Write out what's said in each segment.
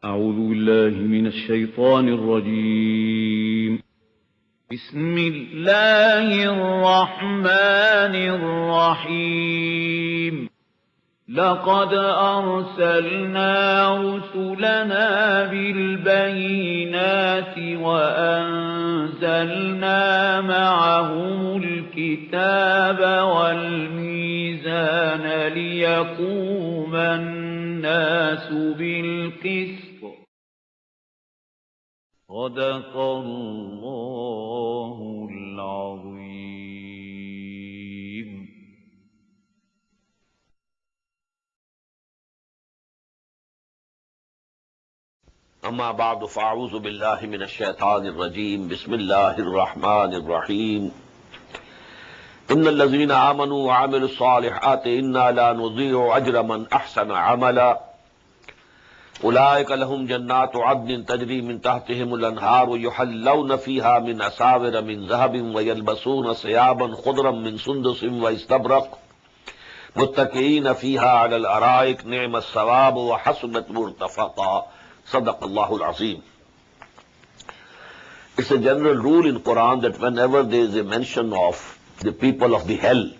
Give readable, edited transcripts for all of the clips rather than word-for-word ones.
أعوذ بالله من الشيطان الرجيم. بسم الله الرحمن الرحيم. لقد أرسلنا رسلنا بالبينات وأنزلنا معهم الكتاب والميزان ليقوم الناس بالقسط. صدق الله العظيم. اما بعد فاعوذ باللہ من الشیطان الرجیم بسم اللہ الرحمن الرحیم ان الذین آمنوا وعملوا الصالحات انا لا نضيع اجر من احسن عملا اولئک لهم جنات عدن تجری من تحتهم الانہار یحلون فیہا من اساور من ذهب ویلبسون ثیابا خضرا من سندس واستبرق متکئین فیہا علی الارائک نعم الثواب وحسنت مرتفقا. صدق اللہ العظیم. It's a general rule in Quran that whenever there is a mention of the people of the hell,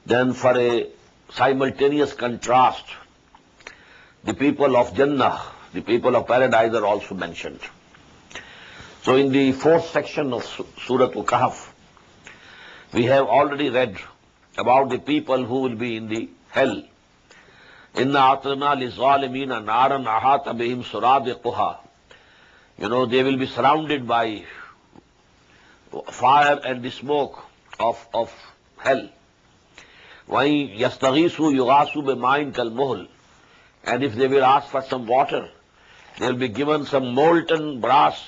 then for a simultaneous contrast, the people of Jannah, the people of paradise are also mentioned. So in the fourth section of Surah Al-Kahf, we have already read about the people who will be in the hell. Inna atna lizalimina naran ahata bihim suradiquha. You know, they will be surrounded by fire and the smoke of hell. Wahi yastaghisu yughasu bima'in kalmuhl. And if they will ask for some water, they will be given some molten brass,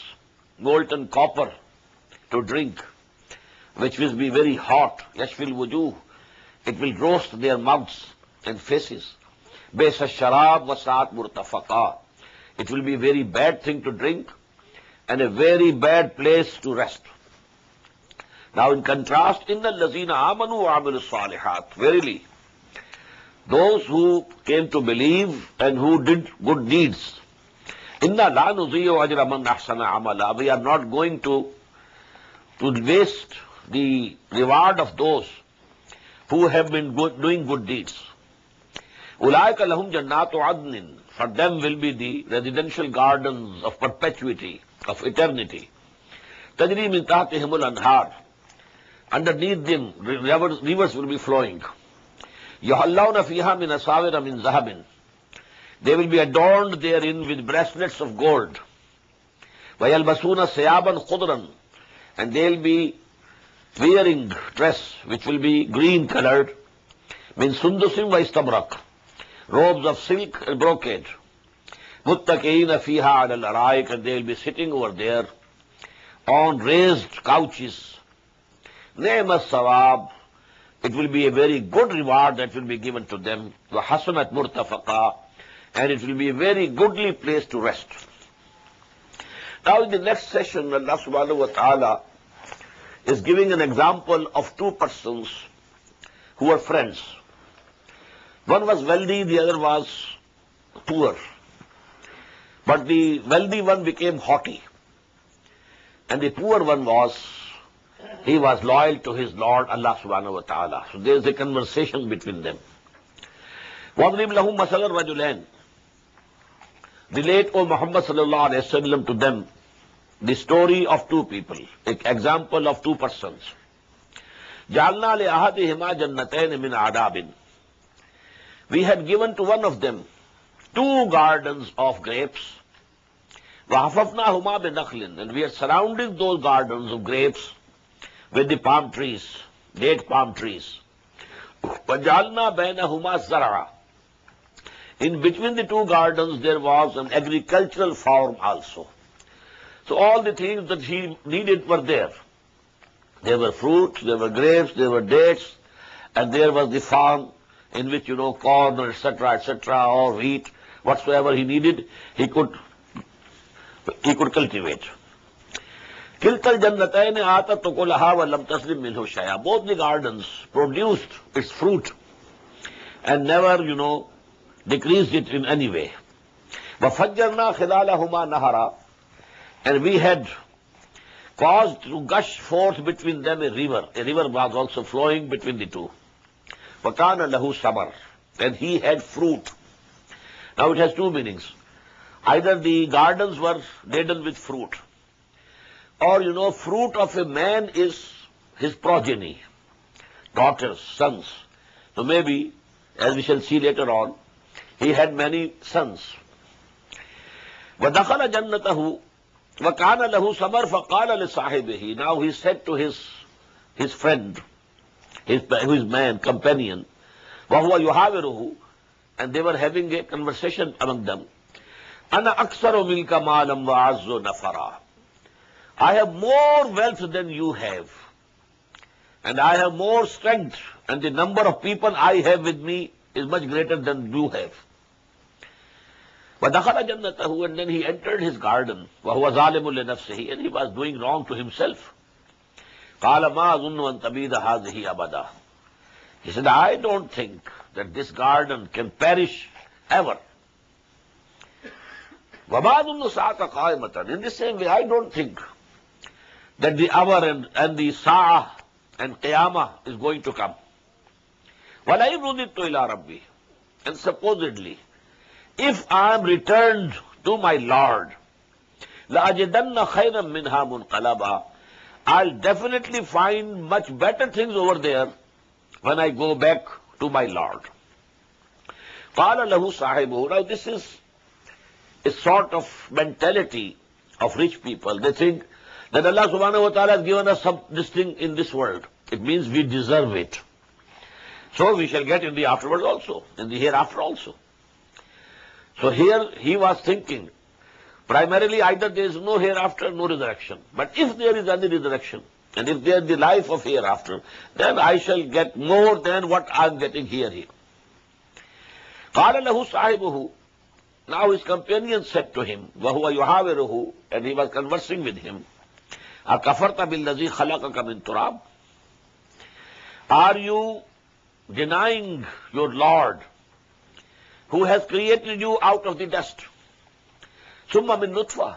molten copper to drink, which will be very hot. Yashfil wujuh. It will roast their mouths and faces. Besa sharab wa saat murtafaqa. It will be a very bad thing to drink and a very bad place to rest. Now in contrast, innal lazina amanu wa amilus salihat. Verily, those who came to believe and who did good deeds. Inna la nudhi'u ajra man ahsana amala. We are not going to waste the reward of those who have been doing good deeds. Ulaika lahum jannatu adnin. For them will be the residential gardens of perpetuity, of eternity. Tajri min tahtihimul anhar. Underneath them, rivers will be flowing. Yuhallawna fiha min asawira min zahabin. They will be adorned therein with bracelets of gold. Wayalbasuna sayaban khudran. And they will be wearing dress which will be green colored. Min sundusim wa istabrak. Robes of silk and brocade. Muttaqiina fiha ala al-araik, and they will be sitting over there on raised couches. Ni'ma as-sawab. It will be a very good reward that will be given to them. Wa hasanat murtafaqa, and it will be a very goodly place to rest. Now in the next session, Allah subhanahu wa ta'ala is giving an example of two persons who were friends. One was wealthy, the other was poor. But the wealthy one became haughty. And the poor one he was loyal to his Lord, Allah subhanahu wa ta'ala. So there is a conversation between them. وَاضْرِبْ لَهُمْ مَثَلَ الرَّجُلَيْنِ. Relate, O Muhammad sallallahu alayhi wa sallam, to them the story of two people, an example of two persons. جَعَلْنَا لِأَحَدِهِمَا جَنَّتَيْنِ مِنْ عَذَابٍ. We had given to one of them 2 gardens of grapes. وَحَفَفْنَاهُمَا بِنَخْلٍ. And we had surrounded those gardens of grapes with the palm trees, date palm trees. وَجَعَلْنَا بَيْنَهُمَا زَرْعًا. In between the 2 gardens there was an agricultural farm also. So all the things that he needed were there. There were fruits, there were grapes, there were dates, and there was the farm in which, corn, etc., or wheat, whatsoever he needed, he could cultivate. Kiltal jannatayn atat ukulaha wa lam taslim minhu shay'a. Both the gardens produced its fruit and never, decreased it in any way. وَفَجَّرْنَا خِلَالَهُمَا نَهَرًا, and we had caused to gush forth between them a river. A river was also flowing between the two. وَكَانَ لَهُ ثَمَرٌ, and he had fruit. Now it has two meanings. Either the gardens were laden with fruit, or fruit of a man is his progeny, daughters, sons. So maybe, as we shall see later on, he had many sons. وَدَخَلَ جَنَّتَهُ وَكَانَ لَهُ ثَمَرٌ فَقَالَ لِصَاحِبِهِ. Now he said to his friend, his man, companion, وَهُوَ يُحَاوِرُهُ, and they were having a conversation among them, أَنَا أَكْثَرُ مِنْكَ مَالًا وَأَعَزُّ نَفَرًا. I have more wealth than you have, and I have more strength, and the number of people I have with me is much greater than you have. وَدَخَلَ جَنَّتَهُ, and then he entered his garden, وَهُوَ ظَالِمٌ لِنَفْسِهِ, and he was doing wrong to himself. قَالَ مَا أَظُنُّ أَن تَبِيدَ هَذِهِ أَبَدًا. He said, I don't think that this garden can perish ever. وَمَا أَظُنُّ السَّاعَةَ قَائِمَةً. In the same way, I don't think that the hour and the sa'ah and qiyamah is going to come. وَلَئِنْ رُدِدتُّ إِلَىٰ رَبِّي. And supposedly, if I am returned to my Lord, لَأَجِدَنَّ خَيْرًا مِنْهَا مُنْقَلَبًا. I'll definitely find much better things over there when I go back to my Lord. قَالَ لَهُ صَاحِبُهُ. Now this is a sort of mentality of rich people. They think that Allah subhanahu wa ta'ala has given us this thing in this world. It means we deserve it. So we shall get in the afterworld also, in the hereafter also. So here he was thinking, primarily either there is no hereafter, no resurrection. But if there is any resurrection, and if there is the life of hereafter, then I shall get more than what I am getting here. قَالَ لَهُ صَاحِبُهُ. Now his companion said to him, وَهُوَ يُحَاوِرُهُ, and he was conversing with him, أَكَفَرْتَ بِالَّذِي خَلَقَكَ مِنْ تُرَابٍ. Are you denying your Lord, who has created you out of the dust? ثُمَّ مِن نُطْفَةٍ,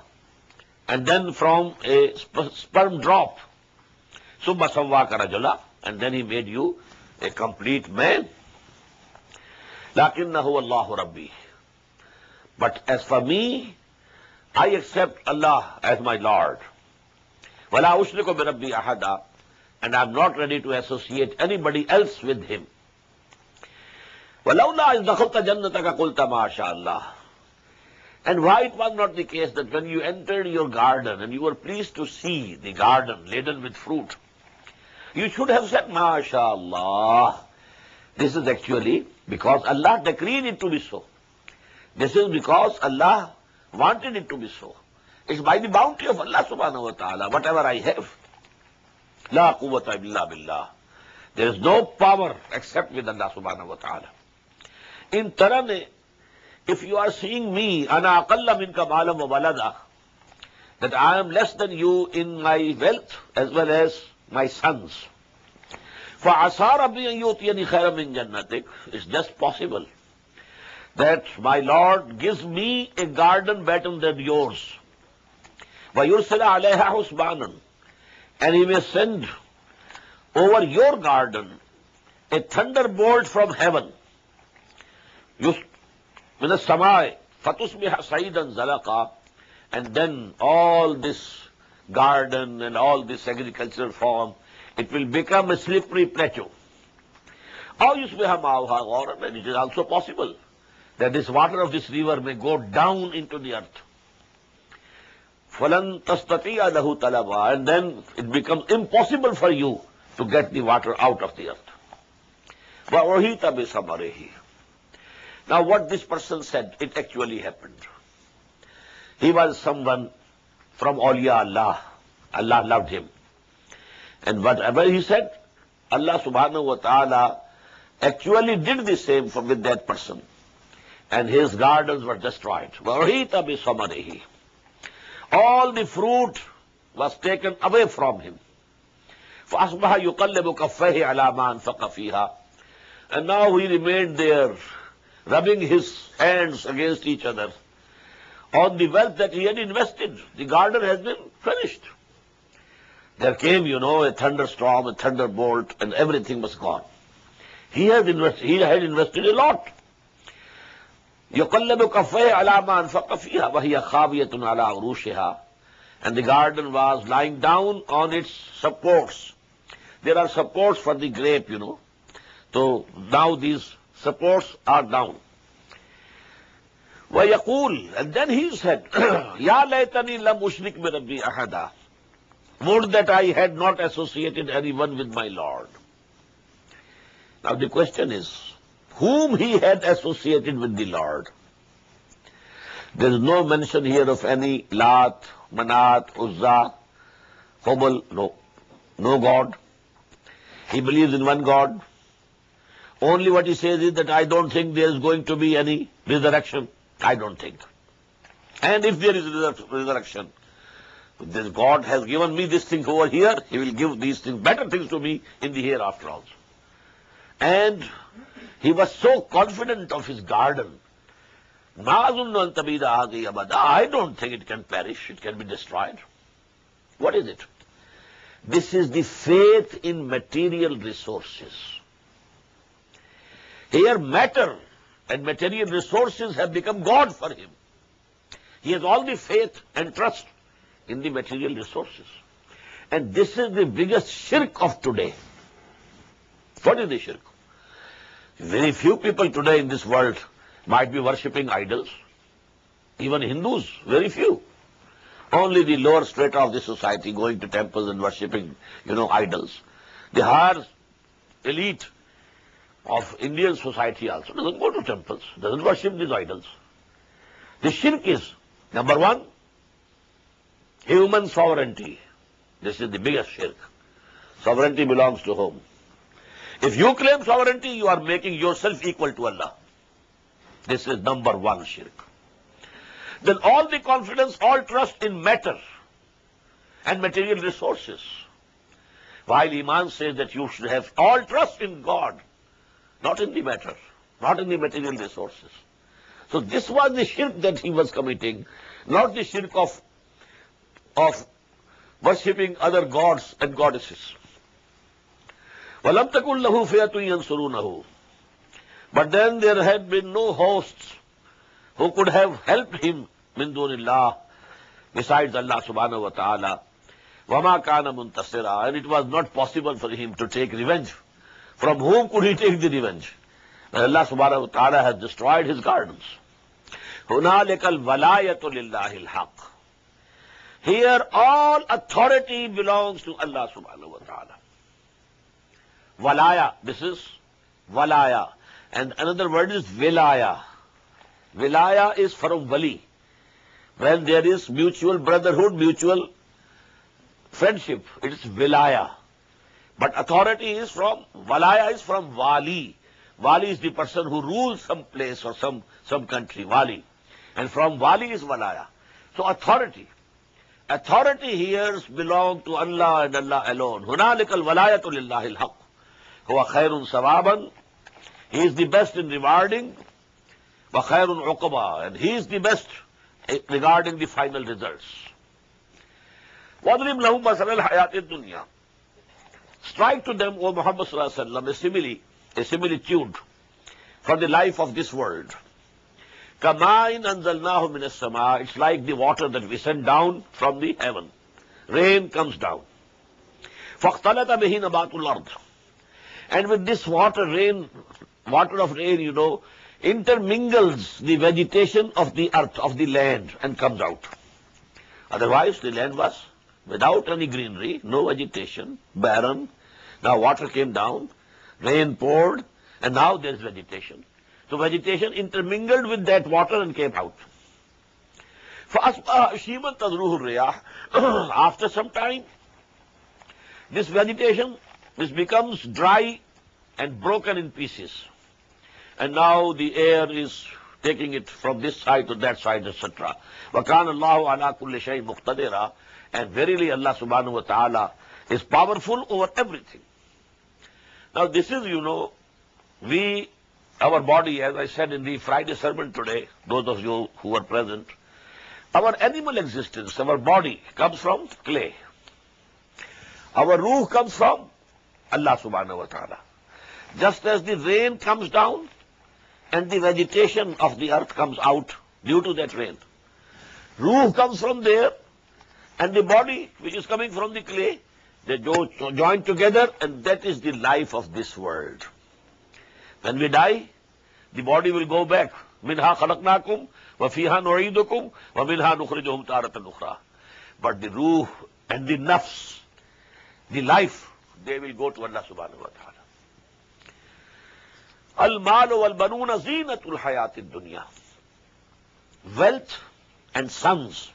and then from a sperm drop. ثُمَّ سَوَّاكَ رَجُلًا, and then he made you a complete man. لَكِنَّهُ اللَّهُ رَبِّي. But as for me, I accept Allah as my Lord. وَلَا أُشْرِكُ بِرَبِّي أَحَدًا, and I am not ready to associate anybody else with him. وَلَوْلَا إِذْ دَخَلْتَ جَنَّتَكَ قُلْتَ مَا شَاءَ اللَّهُ. And why it was not the case that when you entered your garden and you were pleased to see the garden laden with fruit, you should have said, MashaAllah. This is actually because Allah decreed it to be so. This is because Allah wanted it to be so. It's by the bounty of Allah subhanahu wa ta'ala, whatever I have. La quwwata illa billah. There is no power except with Allah subhanahu wa ta'ala. In Tarane, if you are seeing me, ana aqalla minka maalam wa walada, that I am less than you in my wealth as well as my sons. فَعَسَىٰ رَبِّي أَن يُؤْتِيَنِي خَيْرًا مِنْ جَنَّتِكَ. It's just possible that my Lord gives me a garden better than yours. وَيُرْسِلَ عَلَيْهَا حُسْبَانًا, and he may send over your garden a thunderbolt from heaven. مِنَ السَّمَاءِ فَتُصْبِحَ صَعِيدًا زَلَقًا, and then all this garden and all this agricultural farm, it will become a slippery plateau. أَوْ يُصْبِحَ مَاؤُهَا غَورًا, and it is also possible that this water of this river may go down into the earth. فَلَن تَسْتَطِيعَ لَهُ طَلَبًا, and then it becomes impossible for you to get the water out of the earth. وَأُحِيطَ بِثَمَرِهِ. Now what this person said, it actually happened. He was someone from awliya Allah. Allah loved him. And whatever he said, Allah subhanahu wa ta'ala actually did the same with that person. And his gardens were destroyed. وَأُحِيطَ بِثَمَرِهِ. All the fruit was taken away from him. فَأَصْبَحَ يُقَلِّبُ كَفَّيْهِ عَلَى مَا أَنْفَقَ فِيهَا. And now he remained there, rubbing his hands against each other, on the wealth that he had invested. The garden has been finished. There came, a thunderstorm, a thunderbolt, and everything was gone. He had invested a lot. يَقَلَّبُ كَفَّيْهِ عَلَى مَا أَنْفَقَ فِيهَا وَهِيَ خَاوِيَةٌ عَلَى عُرُوشِهَا. And the garden was lying down on its supports. There are supports for the grape, So now these supports are down. وَيَقُولُ, and then he said, يَا لَيْتَنِي لَمْ أُشْرِكْ بِرَبِّي أَحَدًا. Would that I had not associated anyone with my Lord. Now the question is, whom he had associated with the Lord? There is no mention here of any Lat, Manat, Uzza, Hubal, no God. He believes in one God. Only what he says is that I don't think there is going to be any resurrection. I don't think. And if there is resurrection, this God has given me this thing over here, he will give these things, better things to me in the hereafter also. And he was so confident of his garden. I don't think it can perish, it can be destroyed. What is it? This is the faith in material resources. Here matter and material resources have become God for him. He has all the faith and trust in the material resources. And this is the biggest shirk of today. What is the shirk? Very few people today in this world might be worshipping idols. Even Hindus, very few. Only the lower strata of the society going to temples and worshipping, idols. The higher elite of Indian society also doesn't go to temples, doesn't worship these idols. The shirk is, number one, human sovereignty. This is the biggest shirk. Sovereignty belongs to whom? If you claim sovereignty, you are making yourself equal to Allah. This is number one shirk. Then all the confidence, all trust in matter and material resources. While Iman says that you should have all trust in God, not in the matter, not in the material resources. So this was the shirk that he was committing, not the shirk of worshipping other gods and goddesses. وَلَمْ تَكُنْ لَهُ فِيَةٌ يَنْصُرُونَهُ. But then there had been no hosts who could have helped him min dunillah, besides Allah subhanahu wa ta'ala. وَمَا كَانَ مُنْتَصِرًا. And it was not possible for him to take revenge. From whom could he take the revenge? When Allah subhanahu wa ta'ala has destroyed his gardens. هُنَالِكَ الْوَلَايَةُ لِلَّهِ الْحَقِّ. Here all authority belongs to Allah subhanahu wa ta'ala. Walaya, this is walaya. And another word is vilaya. Vilaya is from wali. When there is mutual brotherhood, mutual friendship, it is vilaya. But authority is from, walaya is from wali. Wali is the person who rules some place or some country, wali. And from wali is walaya. So authority. Authority here belongs to Allah and Allah alone. هُنَالِكَ الْوَلَايَةُ لِلَّهِ الْحَقِّ هُوَ خَيْرٌ ثَوَابًا. He is the best in rewarding. وَخَيْرٌ عُقْبًا. And he is the best regarding the final results. وَاضْرِبْ لَهُمْ مَثَلَ الْحَيَاةِ الدُّنْيَا. Strike to them, O Muhammad sallallahu alaihi wasallam, a similitude for the life of this world. كَمَاءٍ أَنزَلْنَاهُ مِنَ السَّمَاءِ. It's like the water that we send down from the heaven. Rain comes down. فَاخْتَلَطَ بِهِ نَبَاتُ الْأَرْضِ. And with this water of rain, intermingles the vegetation of the earth, of the land, and comes out. Otherwise, the land was without any greenery, no vegetation, barren. Now water came down, rain poured, and now there is vegetation. So vegetation intermingled with that water and came out. فَأَصْبَحَ هَشِيمًا تَذْرُوهُ الرِّيَاحُ. After some time, this vegetation becomes dry and broken in pieces. And now the air is taking it from this side to that side, etc. وَكَانَ اللَّهُ عَلَى كُلِّ شَيْءٍ مُقْتَدِرًا. And verily Allah subhanahu wa ta'ala is powerful over everything. Now this is, our body, as I said in the Friday sermon today, those of you who were present, Our animal existence, our body, comes from clay. Our ruh comes from Allah subhanahu wa ta'ala. Just as the rain comes down and the vegetation of the earth comes out due to that rain. Ruh comes from there, and the body, which is coming from the clay, they join together, and that is the life of this world. When we die, the body will go back. Minha khalaqnakum, wa fiha nu'idukum, wa minha nukhrijuhum taratan ukhra. But the ruh and the nafs, the life, they will go to Allah subhanahu wa ta'ala. Al-malu wal-banuna zinatul hayatid dunya. Wealth and sons,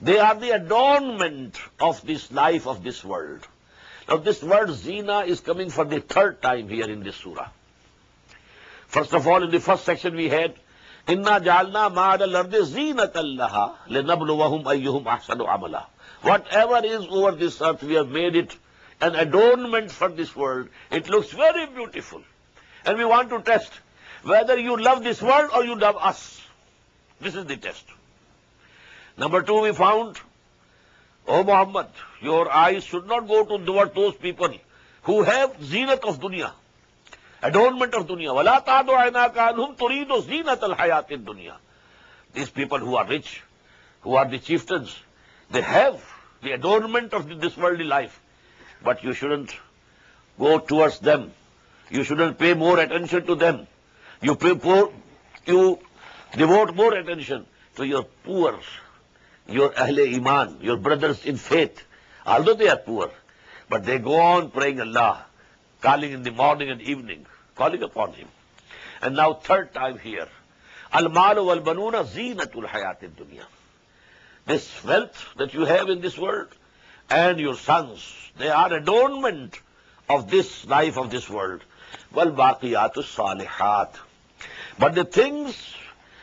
they are the adornment of this life of this world. Now this word zina is coming for the third time here in this surah. First of all, in the first section we had, Inna ja'alna ma'ad al-ardi zinatan laha linabluwahum ayyuhum ahsanu amala. Whatever is over this earth, we have made it an adornment for this world. It looks very beautiful. And we want to test whether you love this world or you love us. This is the test. Number two, we found, O Muhammad, your eyes should not go toward those people who have zinat of dunya, adornment of dunya. وَلَا تَعْدُ عَيْنَاكَ عَنْهُمْ تُرِيدُ زِينَةَ الْحَيَاةِ الدُّنْيَا. These people who are rich, who are the chieftains, they have the adornment of this worldly life. But you shouldn't go towards them. You shouldn't pay more attention to them. You devote more attention to your poor, your Ahle Iman, your brothers in faith. Although they are poor, but they go on praying Allah, calling in the morning and evening, calling upon Him. And now third time here, Al-malu wal-banuna zinatul hayatid dunya. This wealth that you have in this world and your sons, they are adornment of this life of this world. Wal-baqiyatu salihat. But the things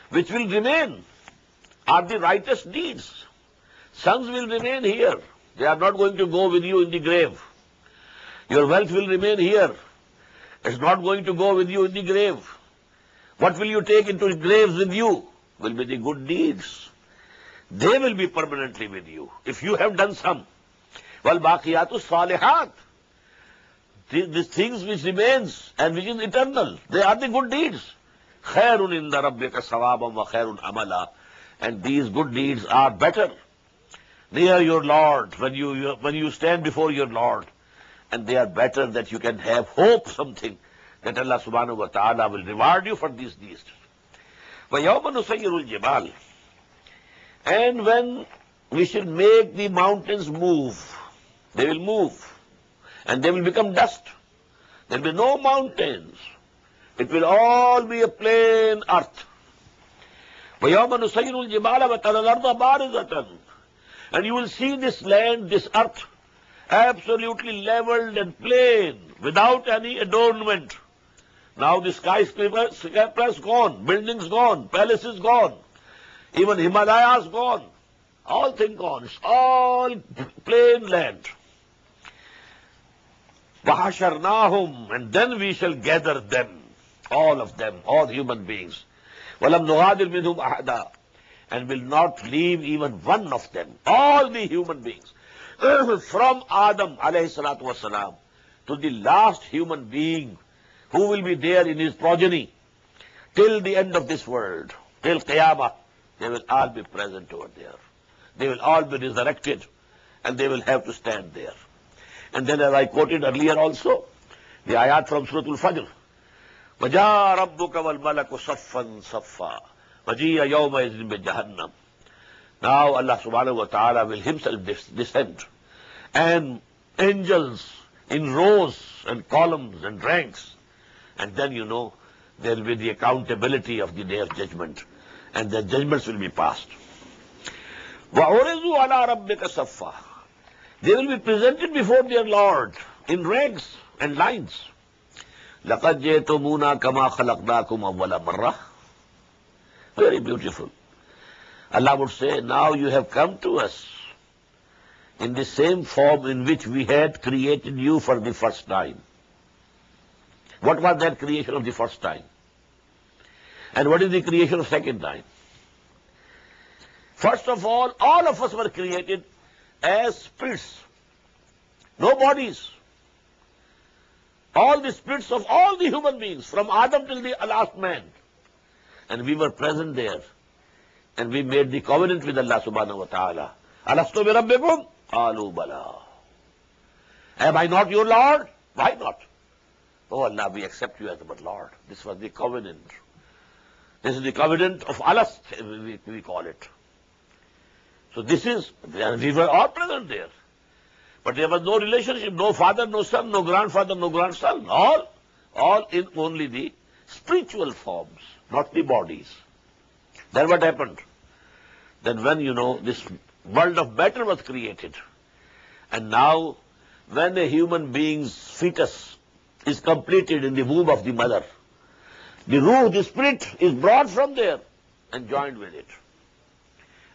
which will remain are the righteous deeds. Sons will remain here. They are not going to go with you in the grave. Your wealth will remain here. It's not going to go with you in the grave. What will you take into graves with you? Will be the good deeds. They will be permanently with you, if you have done some. Wal-baqiyatu salihat. These things which remains and which is eternal, they are the good deeds. Khairun inda rabbika sawabam wa khairun amala. And these good deeds are better near your Lord, when you stand before your Lord. And they are better that you can have hope something, that Allah subhanahu wa ta'ala will reward you for these deeds. وَيَوْمَ نُسَيِّرُ الْجِبَالِ. And when we shall make the mountains move, they will move. And they will become dust. There will be no mountains. It will all be a plain earth. وَيَوْمَ نُسَيِّرُ الْجِبَالَ وَتَرَى الْأَرْضَ بَارِزَةً. And you will see this land, this earth, absolutely leveled and plain, without any adornment. Now the skyscrapers gone, buildings gone, palaces gone, even Himalayas gone, all things gone. It's all plain land. وَحَشَرْنَاهُمْ. And then we shall gather them, all of them, all human beings. وَلَمْ نُغَادِرْ مِنْهُمْ أَحَدًا. And will not leave even one of them, all the human beings, from Adam alayhi salatu wasalam to the last human being who will be there in his progeny till the end of this world, till Qiyamah. They will all be present over there. They will all be resurrected, and they will have to stand there. And then, as I quoted earlier also, the ayat from Surah Al-Fajr, وَجَاءَ رَبُّكَ وَالْمَلَكُ صَفًّا صَفًّا وَجِيءَ يَوْمَئِذٍ بِجَهَنَّمَ. Now Allah subhanahu wa ta'ala will Himself descend, and angels in rows and columns and ranks. And then, there will be the accountability of the day of judgment, and the judgments will be passed. وَعُرِضُوا عَلَىٰ رَبِّكَ صَفًّا. They will be presented before their Lord in ranks and lines. لَقَدْ جِئْتُمُونَا كَمَا خَلَقْنَاكُمْ أَوَّلَ مَرَّةٍ. Very beautiful. Allah would say, now you have come to us in the same form in which we had created you for the first time. What was that creation of the first time? And what is the creation of second time? First of all of us were created as spirits, no bodies. All the spirits of all the human beings, from Adam till the last man. And we were present there. And we made the covenant with Allah subhanahu wa ta'ala. Alastu bi rabbikum? Qalu bala. Am I not your Lord? Why not? Oh Allah, we accept you as our Lord. This was the covenant. This is the covenant of Allah, we call it. So this is, we were all present there. But there was no relationship, no father, no son, no grandfather, no grandson. All in only the spiritual forms, not the bodies. Then what happened? Then when, this world of matter was created, and now when a human being's fetus is completed in the womb of the mother, the ruh, the spirit, is brought from there and joined with it.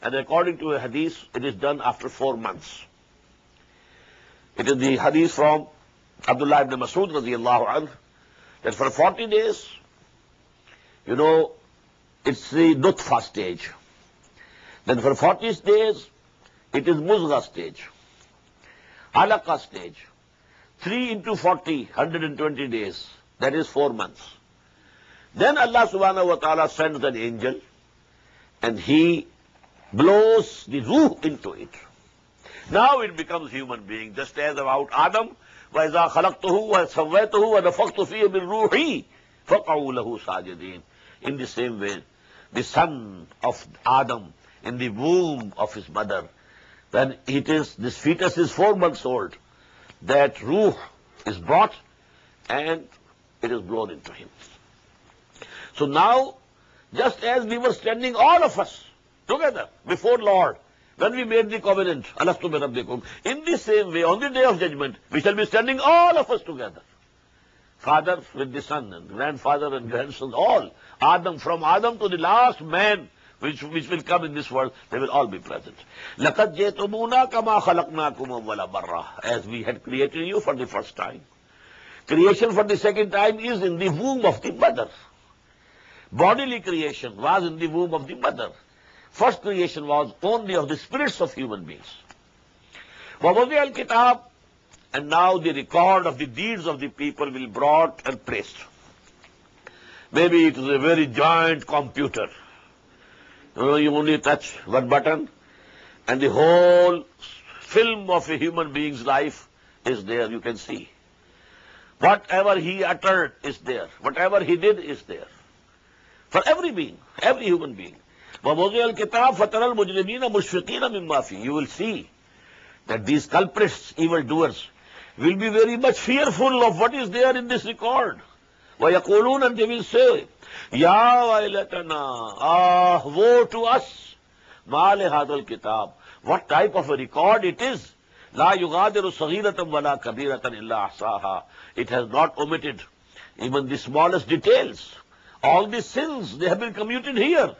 And according to a hadith, it is done after 4 months. It is the hadith from Abdullah ibn Mas'ud radiyallahu anhu that for 40 days, it's the nutfa stage. Then for 40 days, it is muzgha stage, alaqa stage. 3 into 40, 120 days. That is 4 months. Then Allah subhanahu wa ta'ala sends an angel and he blows the ruh into it. Now it becomes human being, just as about Adam. وَإِذَا خَلَقْتُهُ وَسَوَّيْتُهُ وَنَفَخْتُ فِيهِ مِنْ رُوحِي فَقَعُوا لَهُ سَاجِدِينَ. In the same way, the son of Adam in the womb of his mother, when this fetus is 4 months old, that ruh is brought and it is blown into him. So now, just as we were standing all of us together before Lord, when we made the covenant, Alastu bi rabbikum, in the same way, on the day of judgment, we shall be standing all of us together. Father with the son, and grandfather and grandson, all. Adam, from Adam to the last man which will come in this world, they will all be present. لَقَدْ جَئْتُمُونَا كَمَا خَلَقْنَاكُمْ أَوَّلَ مَرَّةٍ. As we had created you for the first time. Creation for the second time is in the womb of the mother. Bodily creation was in the womb of the mother. First creation was only of the spirits of human beings. وَوَضِعَ الْكِتَابِ. And now the record of the deeds of the people will be brought and placed. Maybe it is a very giant computer. You only touch one button and the whole film of a human being's life is there, you can see. Whatever he uttered is there. Whatever he did is there. For every being, every human being. وَوَضِعَ الْكِتَابِ فَتَرَى الْمُجْرِمِينَ مُشْفِقِينَ مِمَّا فِيهِ. You will see that these culprits, evildoers, will be very much fearful of what is there in this record. وَيَقُولُونَ, and they will say, يَا وَيْلَتَنَا, woe to us, مَا لِهَذَا الْكِتَابِ. What type of a record it is. لَا يُغَادِرُ صَغِيرَةً وَلَا كَبِيرَةً إِلَّا أَحْصَاهَا. It has not omitted even the smallest details. All the sins, they have been commuted here.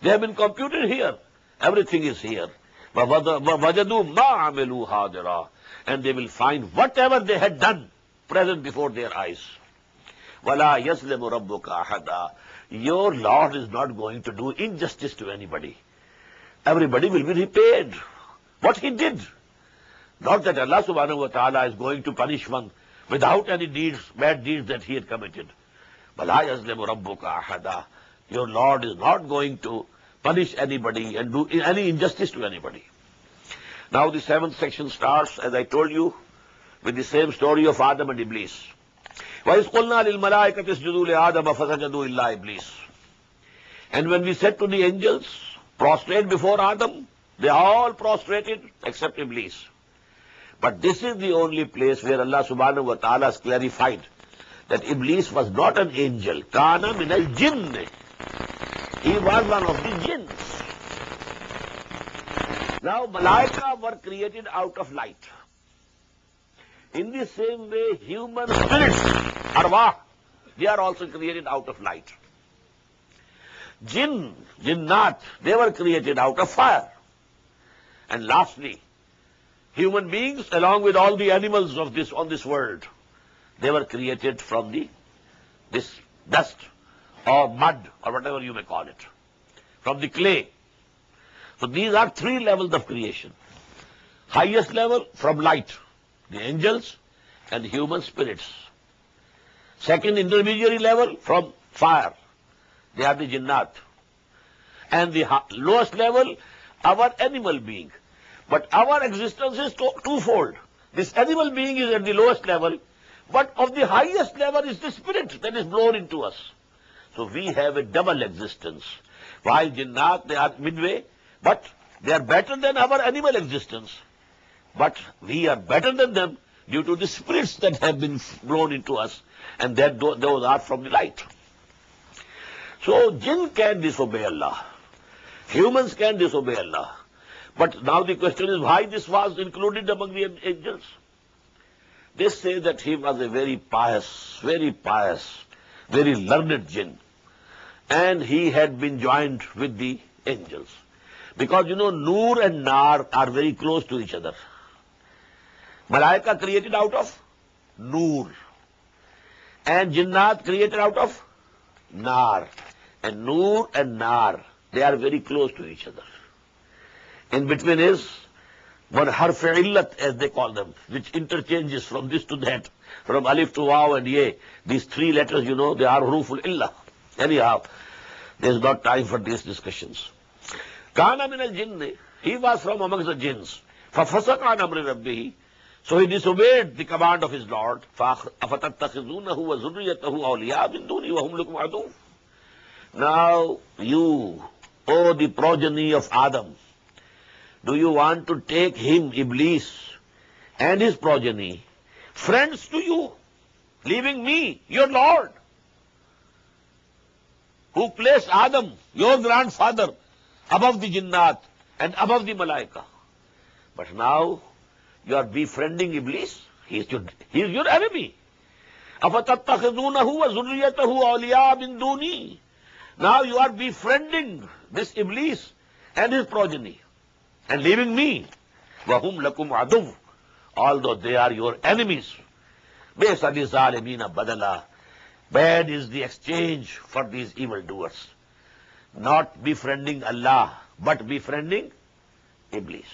They have been computed here. Everything is here. وَوَجَدُوا مَا عَمِلُوا حَاضِرًا. And they will find whatever they had done present before their eyes. وَلَا يَظْلِمُ رَبُّكَ أَحَدًا. Your Lord is not going to do injustice to anybody. Everybody will be repaid what he did. Not that Allah subhanahu wa ta'ala is going to punish one without any deeds, bad deeds that he had committed. وَلَا يَظْلِمُ رَبُّكَ أَحَدًا. Your Lord is not going to punish anybody and do any injustice to anybody. Now the 7th section starts, as I told you, with the same story of Adam and Iblis. وَإِذْ قُلْنَا لِلْمَلَائِكَةِ اسْجُدُوا لِآدَمَ فَسَجَدُوا إِلَّا إِبْلِيسَ. And when we said to the angels, prostrate before Adam, they all prostrated except Iblis. But this is the only place where Allah subhanahu wa ta'ala has clarified that Iblis was not an angel. كَانَ مِنَ الْجِنِّ. He was one of the jinns. Now, Malaika were created out of light. In the same way, human spirits, arwah, they are also created out of light. Jinn, jinnat, they were created out of fire. And lastly, human beings, along with all the animals of on this world, they were created from this dust or mud or whatever you may call it, from the clay. So these are three levels of creation. Highest level from light, the angels and human spirits. Second intermediary level from fire, they are the jinnat. And the lowest level, our animal being. But our existence is twofold. This animal being is at the lowest level, but of the highest level is the spirit that is blown into us. So we have a double existence. While jinnat, they are midway, but they are better than our animal existence. But we are better than them due to the spirits that have been blown into us, and that those are from the light. So jinn can disobey Allah. Humans can disobey Allah. But now the question is why this was included among the angels. They say that he was a very pious, very learned jinn. And he had been joined with the angels. Because Noor and Nar are very close to each other. Malaika created out of Noor. And Jinnat created out of Nar. And Noor and Nar, they are very close to each other. In between is one harf illat, as they call them, which interchanges from this to that, from alif to waw and ye. These three letters, they are huruful illah. Anyhow, there is not time for these discussions. Kana min al-jinn, he was from amongst the jinns. فَفَسَقَ عَنْ أَمْرِ رَبِّهِ, so he disobeyed the command of his Lord. أَفَتَتَّخِذُونَهُ وَذُرِّيَّتَهُ أَوْلِيَاءَ مِن دُونِي وَهُمْ لَكُمْ عَدُوٌّ. Now you, O the progeny of Adam, do you want to take him, Iblis, and his progeny, friends to you, leaving me, your Lord, who placed Adam, your grandfather, above the jinnat and above the malaika? But now you are befriending Iblis. He is your enemy. أَفَتَتَّخِذُونَهُ وَذُرِّيَّتَهُ أَوْلِيَاءَ مِن دُونِي. Now you are befriending this Iblis and his progeny and leaving me. وَهُمْ لَكُمْ عَدُوٌّ, although they are your enemies. بِئْسَ لِلظَّالِمِينَ بَدَلًا, bad is the exchange for these evildoers. Not befriending Allah, but befriending Iblis.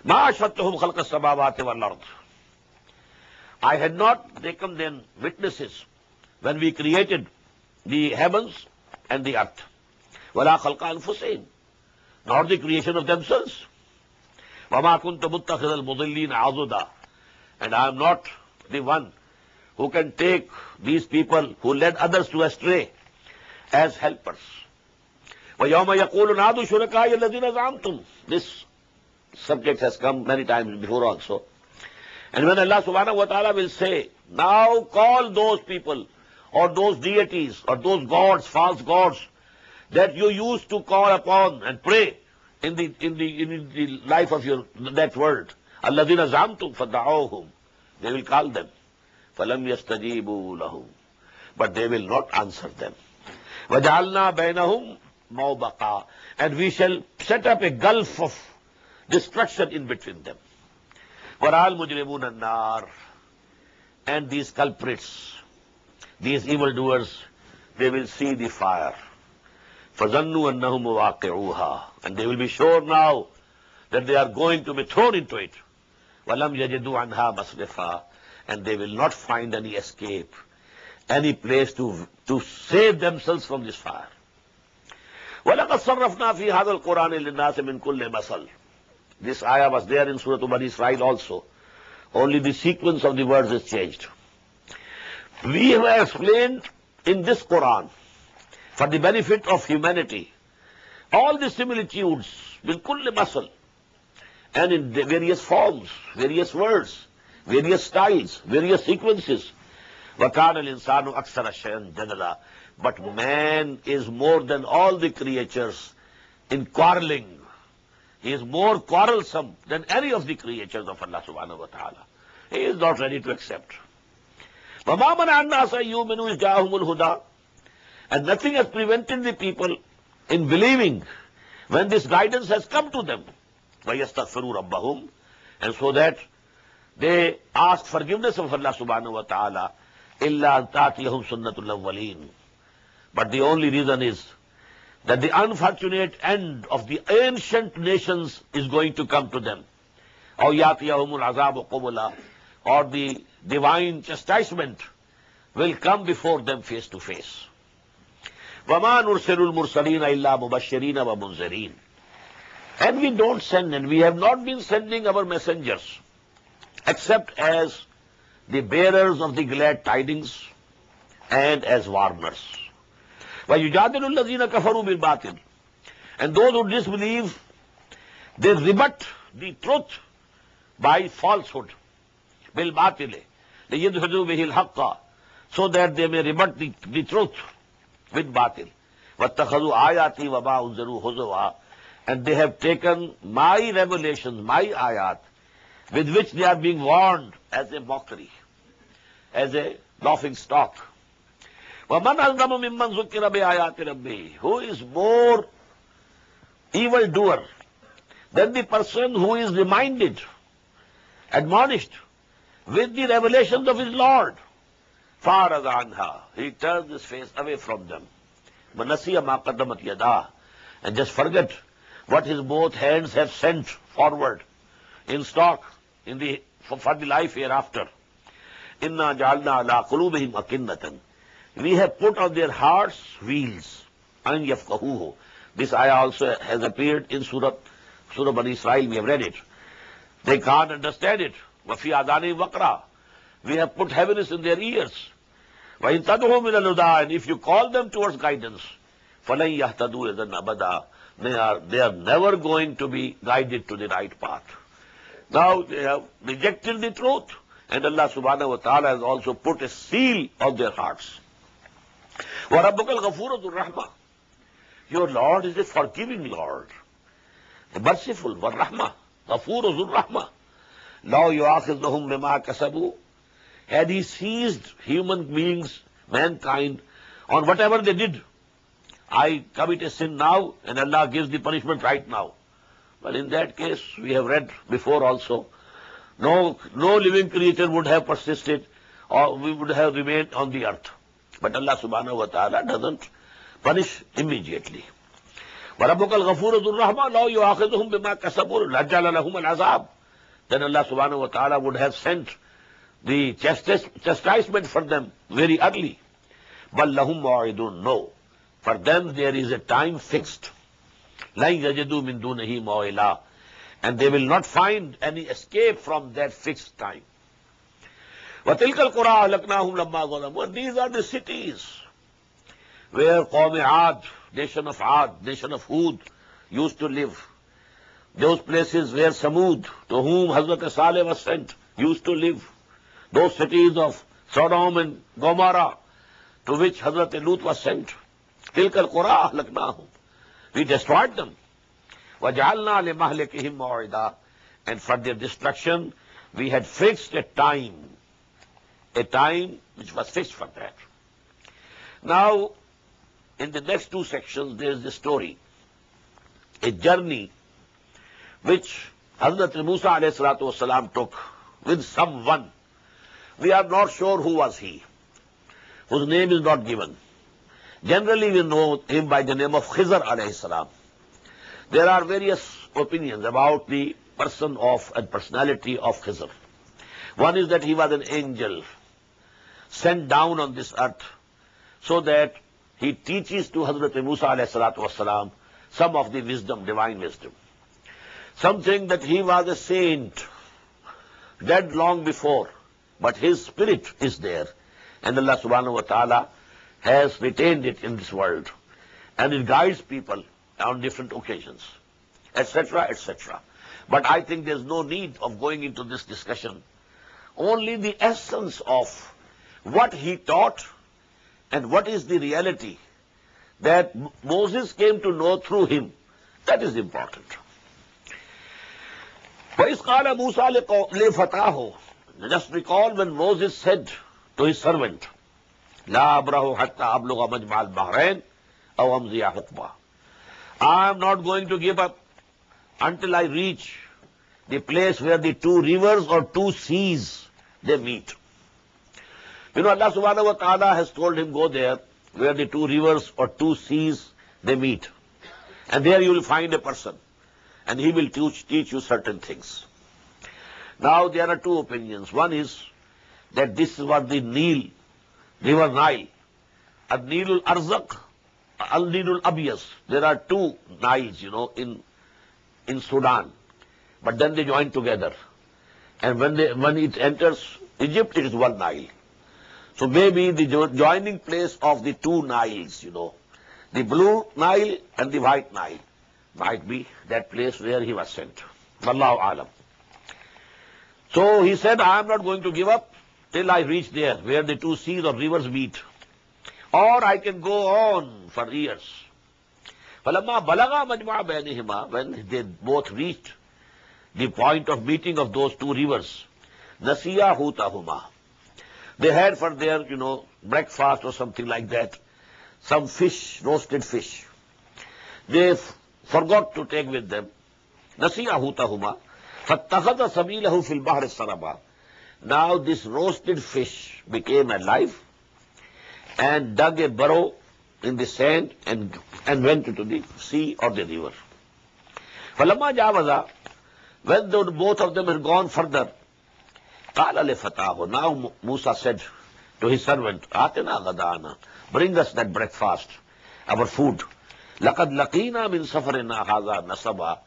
مَا أَشْفَقْتُهُمْ خَلْقَ السَّمَاوَاتِ وَالْأَرْضِ. I had not taken them witnesses when we created the heavens and the earth. وَلَا خَلْقَ أَنفُسِهِمْ, nor the creation of themselves. وَمَا كُنْتَ مُتَّخِذَ الْمُضِلِّينَ عَضُدًا, and I am not the one who can take these people who led others to astray as helpers. وَيَوْمَ يَقُولُ نَادُوا شُرَكَائِيَ الَّذِينَ زَعَمْتُمْ. This subject has come many times before also. And when Allah subhanahu wa ta'ala will say, now call those people or those deities or those gods, false gods, that you used to call upon and pray in the life of that world. الَّذِينَ زَعَمْتُمْ فَدَعَوْهُمْ, they will call them. فَلَمْ يَسْتَجِيبُوا لَهُمْ, but they will not answer them. وَجَعَلْنَا بَيْنَهُمْ مَوْبَقًا, and we shall set up a gulf of destruction in between them. وَرَأَى الْمُجْرِمُونَ النَّارِ, and these culprits, these evildoers, they will see the fire. فَظَنُّوا أَنَّهُمْ مُوَاقِعُوهَا, and they will be sure now that they are going to be thrown into it. وَلَمْ يَجِدُوا عَنْهَا مَصْرِفًا, and they will not find any escape, any place to save themselves from this fire. وَلَقَدْ صَرَّفْنَا فِي هَذَا الْقُرْآنِ لِلنَّاسِ مِنْ كُلِّ مَثَلٍ. This ayah was there in Surah Bani Israel also. Only the sequence of the words is changed. We have explained in this Quran, for the benefit of humanity, all the similitudes, min kulli masal, and in the various forms, various words, various styles, various sequences. وَكَانَ الْإِنسَانُ أَكْثَرَ شَيْءٍ جَدَلًا, but man is more than all the creatures in quarreling. He is more quarrelsome than any of the creatures of Allah subhanahu wa ta'ala. He is not ready to accept. وَمَا مَنَعَ النَّاسَ أَن يُؤْمِنُوا إِذْ جَاءَهُمُ الْهُدَىٰ, and nothing has prevented the people in believing when this guidance has come to them. وَيَسْتَغْفِرُوا رَبَّهُمْ, and so that they ask forgiveness of Allah subhanahu wa ta'ala. إِلَّا أَن تَأْتِيَهُمْ سُنَّةُ الْأَوَّلِينَ, but the only reason is that the unfortunate end of the ancient nations is going to come to them. أَوْ يَأْتِيَهُمُ الْعَذَابُ قُبُلًا, or the divine chastisement will come before them face to face. وَمَا نُرْسِلُ الْمُرْسَلِينَ إِلَّا مُبَشِّرِينَ وَمُنذِرِينَ. And we don't send, and we have not been sending our messengers except as the bearers of the glad tidings and as warners. وَيُجَادِلُ الَّذِينَ كَفَرُوا بِالْبَاطِلِ. And those who disbelieve, they rebut the truth by falsehood. بِالْبَاطِلِ لِيَدْحِضُوا بِهِ الْحَقَّ, so that they may rebut the truth with batil. وَاتَّخَذُوا آيَاتِي وَمَا أُنزِلُوا هُزُوًا. And they have taken my revelations, my ayat, with which they are being warned, as a mockery, as a laughing stock. وَمَنْ أَظْلَمُ مِمَّنْ ذُكِّرَ بِآيَاتِ رَبِّهِ. Who is more evildoer than the person who is reminded, admonished with the revelations of his Lord? فَأَعْرَضَ عَنْهَا. He turns his face away from them. وَنَسِيَ مَا قَدَّمَتْ يَدَاهُ. And just forget what his both hands have sent forward in stock for the life hereafter. إِنَّا جَعَلْنَا عَلَىٰ قُلُوبِهِمْ أَكِنَّةً. We have put on their hearts wheels. أَنْ يَفْقَهُوهُ. This ayah also has appeared in Surah Bani Israel. We have read it. They can't understand it. وَفِي آذَانِهِمْ وَقْرًا. We have put heaviness in their ears. وَإِن تَدْعُوهُمْ إِلَى الْهُدَىٰ. And if you call them towards guidance, فَلَن يَهْتَدُوا إِذًا أَبَدًا. They are never going to be guided to the right path. Now they have rejected the truth, and Allah subhanahu wa ta'ala has also put a seal on their hearts. وَرَبُّكَ الْغَفُورُ ذُو الرَّحْمَةِ. Your Lord is a forgiving Lord, a merciful. وَالرَّحْمَةِ غَفُورُ ذُو الرَّحْمَةِ. لَوْ يُؤَاخِذُهُمْ بِمَا كَسَبُوا. Had he seized human beings, mankind, on whatever they did, I commit a sin now, and Allah gives the punishment right now. Well, in that case, we have read before also, no living creature would have persisted, or we would have remained on the earth. But Allah subhanahu wa ta'ala doesn't punish immediately. وَرَبُّكَ الْغَفُورُ ذُو الرَّحْمَةِ لَوْ يُؤَاخِذُهُمْ بِمَا كَسَبُوا لَجَّعَلَ لَهُمُ الْعَذَابَ. Then Allah subhanahu wa ta'ala would have sent the chastisement for them very early. بَلْ لَهُمْ مَوْعِدٌ. No. For them there is a time fixed. لَن يَجِدُوا مِن دُونِهِ مَوْئِلًا. And they will not find any escape from that fixed time. وَتِلْكَ الْقُرَىٰ أَهْلَكْنَاهُمْ لَمَّا ظَلَمُوا. And these are the cities where Qawm Aad, nation of Aad, nation of Hud, used to live. Those places where Samud, to whom Hazrat Saleh was sent, used to live. Those cities of Sodom and Gomorrah, to which Hazrat Lut was sent. تِلْكَ الْقُرَىٰ أَهْلَكْنَاهُمْ. We destroyed them. وَجَعَلْنَا لِمَهْلِكِهِمْ مَوْعِدًا. And for their destruction, we had fixed a time which was fixed for that. Now, in the next two sections, there is a story, a journey which Hazrat Musa alayhi salatu wasalam took with someone. We are not sure who was he, whose name is not given. Generally, we know him by the name of Khizr alayhi salam. There are various opinions about the person of and personality of Khizr. One is that he was an angel sent down on this earth so that he teaches to Hazrat Musa alayhi salatu wasalam some of the wisdom, divine wisdom. Some think that he was a saint, dead long before, but his spirit is there, and Allah subhanahu wa ta'ala has retained it in this world, and it guides people on different occasions, etc., etc. But I think there's no need of going into this discussion. Only the essence of what he taught and what is the reality that Moses came to know through him, that is important. وَإِذْ قَالَ مُوسَى لِفَتَاهُ. Just recall when Moses said to his servant, لَا أَبْرَهُ حَتَّى أَبْلُغَ مَجْمَعَ الْبَحْرَيْنِ أَوْ أَمْضِيَ حُقْبًا. I am not going to give up until I reach the place where the two rivers or two seas, they meet. You know, Allah subhanahu wa ta'ala has told him, go there where the two rivers or two seas they meet. And there you will find a person, and he will teach you certain things. Now there are two opinions. One is that this was the Nile, river Nile, Al-Nilul Arzaq, Al-Nilul Abiyas. There are two Niles, in Sudan. But then they join together. And when it enters Egypt, it is one Nile. So maybe the joining place of the two Niles, the blue Nile and the white Nile, might be that place where he was sent. Wallahu alam. So he said, I am not going to give up till I reach there, where the two seas or rivers meet. Or I can go on for years. فَلَمَّا بَلَغَا مَجْمَعَ بَيْنِهِمَا, when they both reached the point of meeting of those two rivers, نَسِيَا حُوتَهُمَا, they had for their, breakfast or something like that, some fish, roasted fish. They forgot to take with them. نَسِيَا حُوتَهُمَا فَاتَّخَذَ سَبِيلَهُ فِي الْبَحْرِ السَّرَبَا. Now this roasted fish became alive and dug a burrow in the sand and went into the sea or the river. فَلَمَّا جَاوَزَا, when both of them had gone further, قَالَ لِفَتَاهُ, now Musa said to his servant, آتِنَا غَدَانَا, bring us that breakfast, our food. لَقَدْ لَقِينَا مِنْ سَفَرِنَا هَذَا نَصَبًا.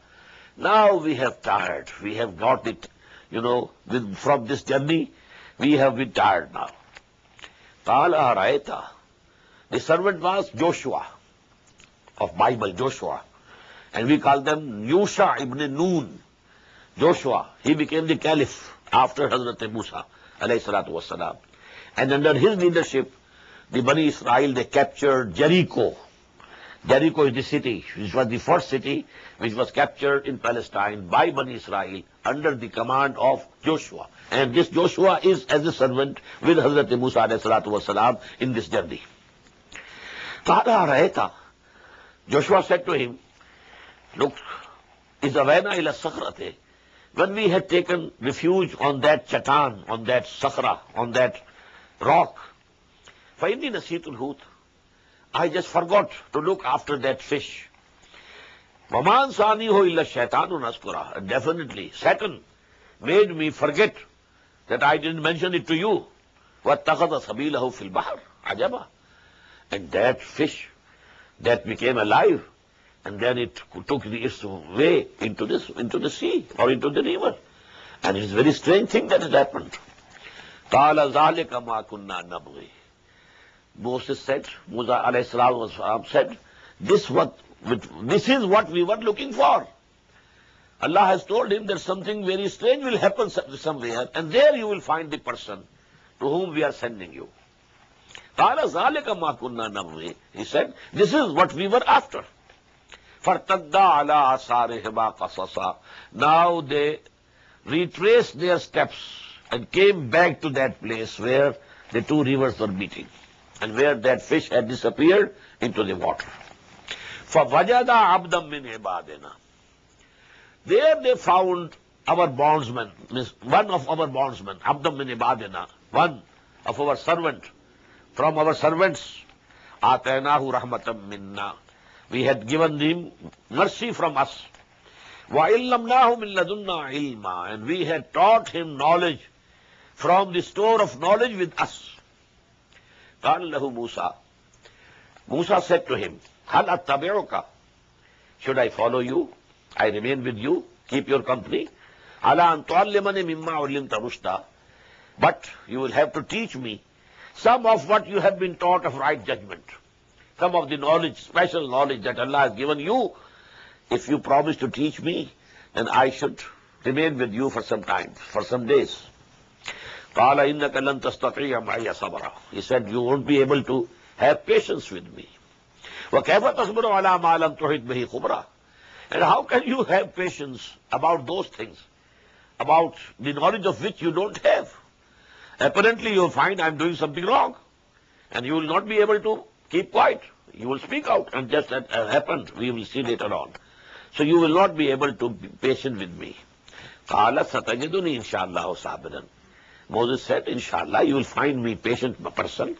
Now we have tired, we have got it, from this journey, we have been tired now. قَالَ أَرَأَيْتَ, the servant was Joshua, of Bible, Joshua. And we call them Yusha ibn Nun. Joshua, he became the caliph after Hazrat Musa, alayhi salatu wassalam. And under his leadership, the Bani Israel, they captured Jericho. Jericho is the city, which was the first city which was captured in Palestine by Bani Israel under the command of Joshua. And this Joshua is as a servant with Hazrat Musa alayhi salatu wassalam in this journey. Joshua said to him, look, إِذَوَيْنَا إِلَى الصَّخْرَةِ, when we had taken refuge on that chatan, on that sakhra, on that rock, فَإِنِّي نَسِيتُ الْحُوتَ, I just forgot to look after that fish. وَمَا أَنْسَانِيهُ إِلَّا الشَّيْطَانُ نَذْكُرَهُ, and definitely Satan made me forget that I didn't mention it to you. وَاتَّخَذَ سَبِيلَهُ فِي الْبَحْرِ عَجَبًا, and that fish that became alive, and then it took its way into the sea or into the river. And it is a very strange thing that has happened. قَالَ ذَلِكَ مَا كُنَّا نَبْغِي. Moses said, Musa alayhi salam said, this is what we were looking for. Allah has told him that something very strange will happen somewhere, and there you will find the person to whom we are sending you. قَالَ ذَلِكَ مَا كُنَّا نَبْغِي. He said, this is what we were after. فَارْتَدَّا عَلَىٰ آثَارِهِمَا قَصَصًا. Now they retraced their steps and came back to that place where the two rivers were meeting and where that fish had disappeared into the water. فَوَجَدَ عَبْدًا مِّنْ عِبَادِنَا. There they found our bondsman, one of our bondsmen, عَبْدًا مِّنْ عِبَادِنَا, one of our servant, from our servants. آتَيْنَاهُ رَحْمَةً مِنَّا, we had given him mercy from us. وَعِلَّمْنَاهُ مِن لَدُنَّا عِلْمًا, and we had taught him knowledge from the store of knowledge with us. قَالَ لَهُ مُوسَى, Musa said to him, هَلْ أَتَّبِعُكَ, should I follow you? I remain with you, keep your company. عَلَىٰ أَن تُعَلِّمَنِ مِمَّا عُلِّمْتَ رُشْدًا, but you will have to teach me some of what you have been taught of right judgment. Some of the knowledge, special knowledge that Allah has given you. If you promise to teach me, then I should remain with you for some time, for some days. قَالَ إِنَّكَ لَن تَسْتَطِيعَ مَعِيَ صَبْرًا. He said, you won't be able to have patience with me. وَكَيْفَ تَصْبِرُ عَلَىٰ مَا لَمْ تُحِطْ بِهِ خُبْرًا. And how can you have patience about those things, about the knowledge of which you don't have? Apparently you will find I am doing something wrong, and you will not be able to keep quiet. You will speak out, and just as happened, we will see later on. So you will not be able to be patient with me. قَالَ سَتَجِدُنِي إِنشَاءَ اللَّهُ صَابِرًا. Moses said, Inshallah, you will find me patient person.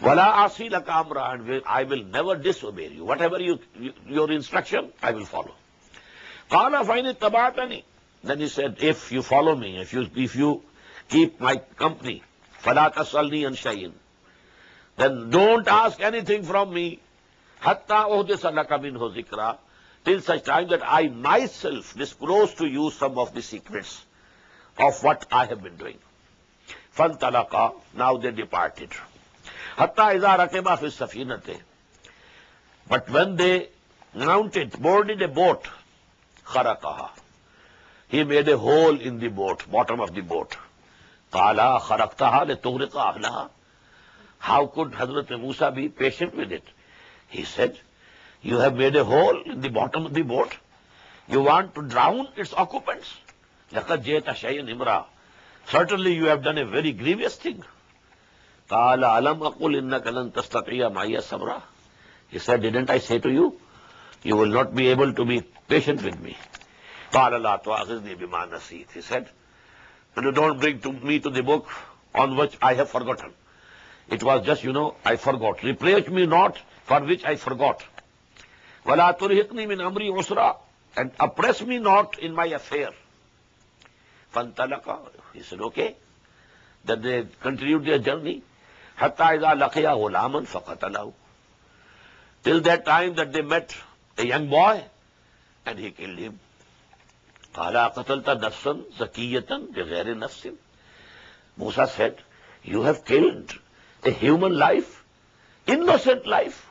وَلَا أَعْصِي لَكَ أَمْرًا, and I will never disobey you. Whatever your instruction, I will follow. قَالَ فَإِنِ اتَّبَعْتَنِي, then he said, if you follow me, if you keep my company, فَلَا تَسْأَلْنِي عَنْ شَيْءٍ, then don't ask anything from me, حَتَّى أُحْدِثَ لَكَ مِنْهُ ذِكْرًا, till such time that I myself disclose to you some of the secrets of what I have been doing. فَانْطَلَقَا, now they departed. حَتَّى إِذَا رَكِبَا فِي السَّفِينَةِ, but when they boarded a boat, خَرَقَهَا, he made a hole in the boat, bottom of the boat. قَالَا خَرَقْتَهَا لِتُغْرِقَ أَهْلَهَا, how could Hazrat Musa be patient with it? He said, you have made a hole in the bottom of the boat. You want to drown its occupants? لَقَدْ جِئْتَ شَيْئًا إِمْرًا, certainly you have done a very grievous thing. قَالَ أَلَمْ أَقُلْ إِنَّكَ لَن تَسْتَطِيعَ مَعِيَ صَبْرًا, he said, didn't I say to you, you will not be able to be patient with me. قَالَ لَا تُؤَاخِذْنِي بِمَا نَسِيتُ, he said, and you don't bring me to the book on which I have forgotten. It was just, I forgot. Reproach me not for which I forgot. وَلَا تُرْهِقْنِي مِنْ أَمْرِي عُسْرًا, and oppress me not in my affair. فَانْطَلَقَا, he said, okay. Then they continued their journey. حَتَّى إِذَا لَقِيَا غُلَامًا فَقَتَلَهُ, till that time that they met a young boy, and he killed him. قَالَ قَتَلْتَ نَفْسًا زَكِيَّةً بِغَيْرِ نَفْسٍ, Musa said, you have killed a human life, innocent life,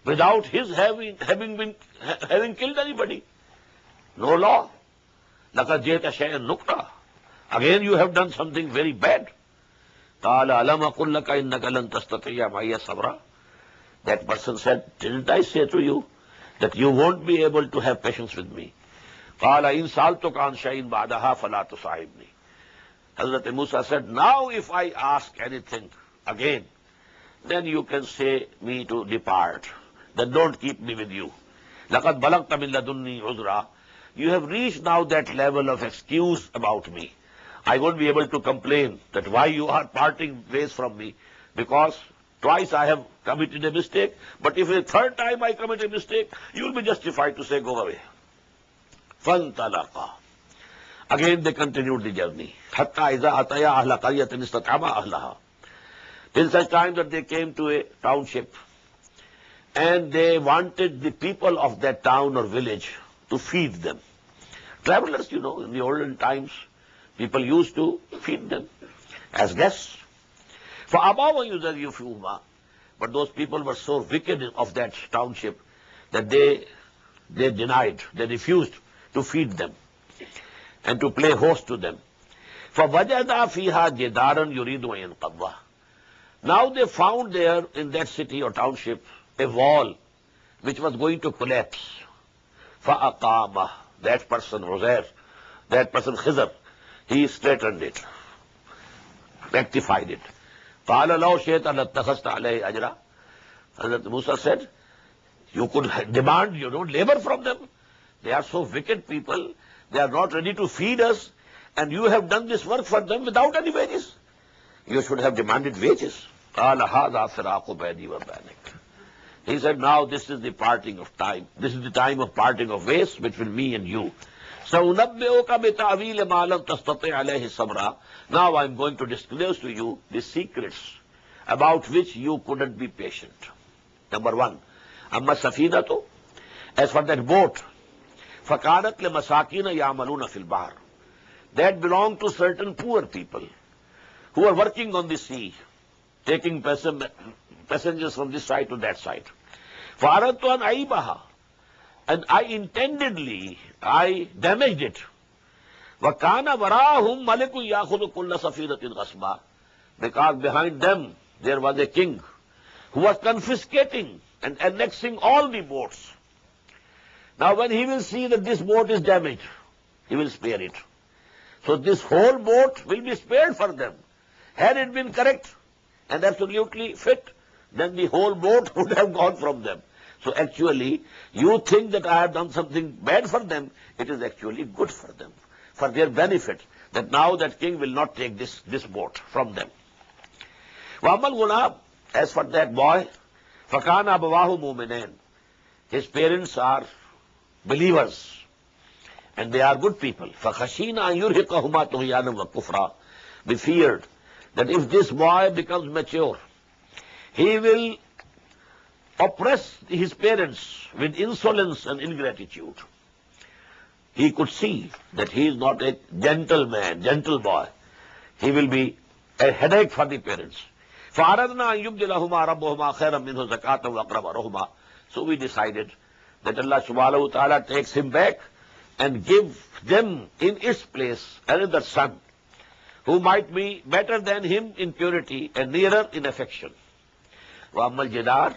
without his having killed anybody. No law. لَقَدْ جِئْتَ شَيْئًا نُكْرًا, again you have done something very bad. قَالَ أَلَمْ أَقُلْ لَكَ إِنَّكَ لَن تَسْتَطِيعَ مَعِيَ صَبْرًا, that person said, didn't I say to you that you won't be able to have patience with me? قَالَ إِنْ سَأَلْتُكَ عَنْ شَيْءٍ بَعْدَهَا فَلَا تُصَاحِبْنِي, Hazrat Musa said, now if I ask anything again, then you can say me to depart, then don't keep me with you. لَقَدْ بَلَغْتَ مِنْ لَدُنِّي عُذْرًا, you have reached now that level of excuse about me. I won't be able to complain that why you are parting ways from me, because twice I have committed a mistake, but if a third time I commit a mistake, you will be justified to say go away. فَانْطَلَقَا, again they continued the journey. حَتَّى إِذَا أَتَيَا أَهْلَ قَرْيَةٍ اسْتَطْعَمَا أَهْلَهَا, till such time that they came to a township, and they wanted the people of that town or village to feed them. Travelers, in the olden times, people used to feed them as guests. فَأَبَوْا يُذَرِّفُوهُمَا, but those people were so wicked of that township that they denied, they refused to feed them and to play host to them. فَوَجَدَ فِيهَا جِدَارًا يُرِيدُ أَن يَنقَضَّ, now they found there in that city or township a wall which was going to collapse. فَأَقَامَ, that person Uzair, that person Khizr, he straightened it, rectified it. قَالَ لَوْ شِئْتَ لَاتَّخَذْتَ عَلَيْهِ أَجْرًا, Hazrat Musa said, you could demand, labor from them. They are so wicked people, they are not ready to feed us, and you have done this work for them without any wages. You should have demanded wages. قَالَ هَذَا فِرَاقُ بَيْنِي وَبَيْنِكَ, he said, now this is the parting of time. This is the time of parting of ways between me and you. سَأُنَبِّئُكَ بِتَعْوِيلِ مَا لَمْ تَسْتَطِعْ عَلَيْهِ صَبْرًا, now I am going to disclose to you the secrets about which you couldn't be patient. Number one, أَمَّا السَّفِينَةُ, as for that boat, فَكَانَتْ لِمَسَاكِينَ يَعْمَلُونَ فِي الْبَحْرِ, that belonged to certain poor people who are working on the sea, taking passengers from this side to that side. فَأَرَدْتُ أَنْ أَعِيبَهَا, and I damaged it. وَكَانَ وَرَاهُمْ مَلِكٌ يَأْخُذُ كُلَّ سَفِينَةٍ غَصْبًا, because behind them there was a king who was confiscating and annexing all the boats. Now when he will see that this boat is damaged, he will spare it. So this whole boat will be spared for them. Had it been correct and absolutely fit, then the whole boat would have gone from them. So actually, you think that I have done something bad for them, it is actually good for them, for their benefit, that now that king will not take this boat from them. وَأَمَّا الْغُلَامُ, as for that boy, فَكَانَ أَبَوَاهُ مُؤْمِنَيْنِ, his parents are believers, and they are good people. فَخَشِينَ أَن يُرْهِقَهُمَا طُغْيَانًا وَكُفْرًا, we feared that if this boy becomes mature, he will oppress his parents with insolence and ingratitude. He could see that he is not a gentleman, gentle boy. He will be a headache for the parents. فَأَرَدْنَا أَن يُبْدِلَهُمَا رَبُّهُمَا خَيْرًا مِنْهُ زَكَاةً وَأَقْرَبَ رُحْمًا. So we decided that Allah subhanahu wa ta'ala takes him back and give them in its place another son who might be better than him in purity and nearer in affection. وَأَمَّا الْجِدَارِ,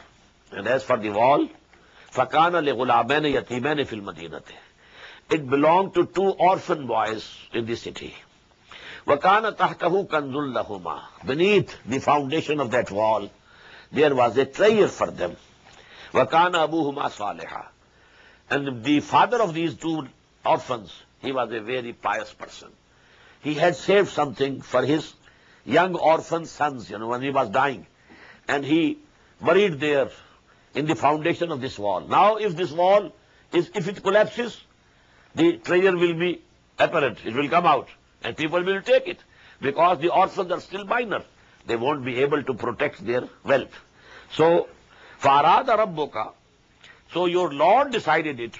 and as for the wall, فَكَانَ لِغُلَامَيْنِ يَتِيمَيْنِ فِي الْمَدِينَةِ, it belonged to two orphan boys in the city. وَكَانَ تَحْتَهُ كَنْزٌ لَهُمَا, beneath the foundation of that wall there was a treasure for them. وَكَانَ أَبُوهُمَا صَالِحًا, and the father of these two orphans, he was a very pious person. He had saved something for his young orphan sons, when he was dying, and he buried there in the foundation of this wall. Now if this wall if it collapses, the treasure will be apparent, it will come out, and people will take it, because the orphans are still minor. They won't be able to protect their wealth. So, فَأَرَادَ رَبُّكَ, so your Lord decided it,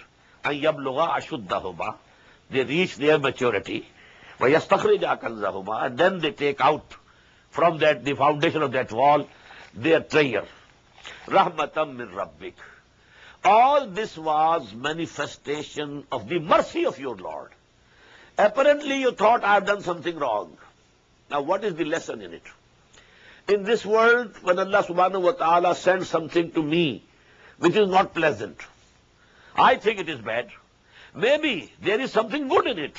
أَن يَبْلُغَ أَشُدَّهُمَا, they reach their maturity, وَيَسْتَخْرِجَ كَنْزَهُمَا, and then they take out from that, the foundation of that wall, their treasure. رَحْمَةً مِّن رَبِّكَ. All this was manifestation of the mercy of your Lord. Apparently you thought I have done something wrong. Now what is the lesson in it? In this world, when Allah subhanahu wa ta'ala sends something to me which is not pleasant, I think it is bad. Maybe there is something good in it.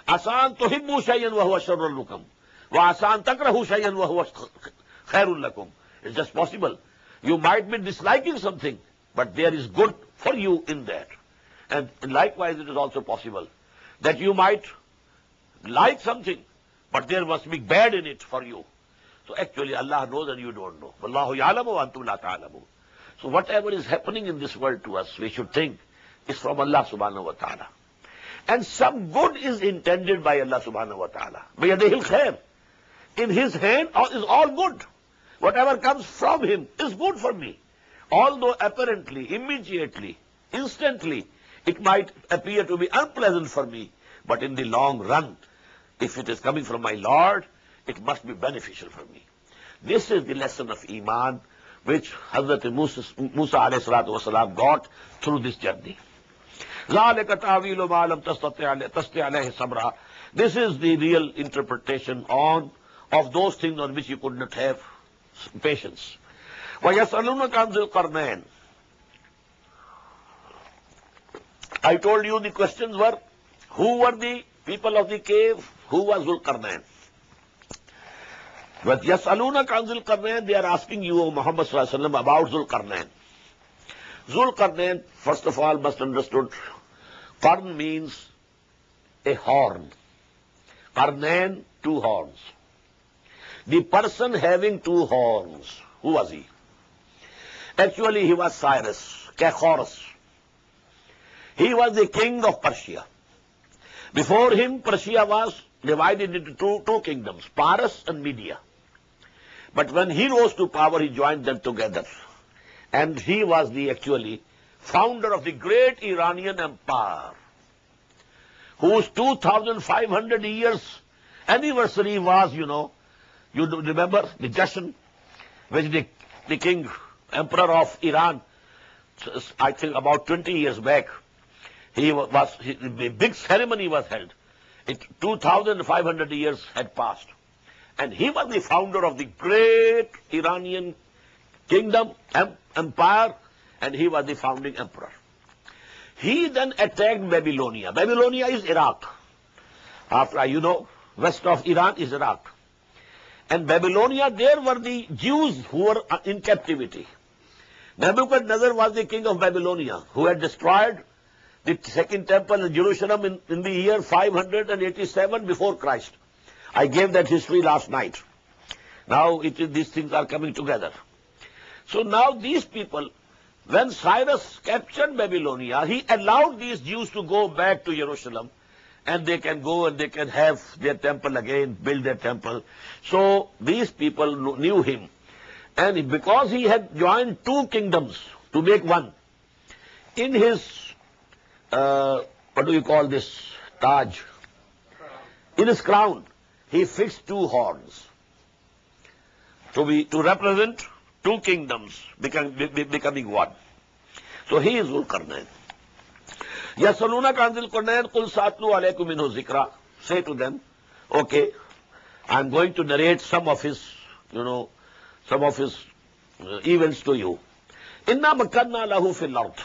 Asan tuhibbu shay'an wa huwa sharrun lakum, wa asan takrahu shay'an wa huwa khairun lakum. It's just possible. You might be disliking something, but there is good for you in that. And likewise it is also possible that you might like something, but there must be bad in it for you. So actually Allah knows and you don't know. Wallahu ya'lamu wa antum la ta'lamun. So whatever is happening in this world to us, we should think is from Allah subhanahu wa ta'ala. And some good is intended by Allah subhanahu wa ta'ala. Biyadihil khair. In his hand is all good. Whatever comes from him is good for me. Although apparently, immediately, instantly, it might appear to be unpleasant for me, but in the long run, if it is coming from my Lord, it must be beneficial for me. This is the lesson of Iman which Hazrat Musa alayhi salatu wasalam got through this journey. ذَلِكَ تَعْوِيلُ مَا لَمْ تَسْتَطِعْ عَلَيْهِ صَبْرًا. This is the real interpretation of those things on which you could not have patience. وَيَسْأَلُونَكَ عَنْ ذِي الْقَرْنَيْنِ. I told you the questions were, who were the people of the cave, who was Zulqarnain. But يَسْأَلُونَكَ عَنْ ذِي الْقَرْنَيْنِ, they are asking you, O Muhammad sallallahu alaihi wasallam, about Zulqarnain. Zulqarnain, first of all, must understood, Qarn means a horn. Qarnain, two horns. The person having two horns, who was he? Actually, he was Cyrus, Caechorus. He was the king of Persia. Before him, Persia was divided into two kingdoms, Paras and Media. But when he rose to power, he joined them together. And he was the actually founder of the great Iranian empire, whose 2,500 years anniversary was, you remember the Jashan, which the king, emperor of Iran, I think about 20 years back, the big ceremony was held. 2,500 years had passed. And he was the founder of the great Iranian kingdom, empire, and he was the founding emperor. He then attacked Babylonia. Babylonia is Iraq. After, west of Iran is Iraq. And Babylonia, there were the Jews who were in captivity. Nebuchadnezzar was the king of Babylonia, who had destroyed the second temple in Jerusalem in the year 587 before Christ. I gave that history last night. Now these things are coming together. So now these people, when Cyrus captured Babylonia, he allowed these Jews to go back to Jerusalem, and they can go and they can have their temple again, build their temple. So these people knew him. And because he had joined two kingdoms to make one, in his, what do you call this, Taj? In his crown, he fixed two horns to represent two kingdoms becoming one. So he is Zulqarnain. يَسْأَلُونَكَ عَنْ ذِي الْقُرْنَيْنِ قُلْ سَأَتْلُو عَلَيْكُمْ مِنْهُ ذِكْرًا. Say to them, okay, I'm going to narrate some of his, events to you. إِنَّا مَكَّنَّا لَهُ فِي الْأَرْضِ.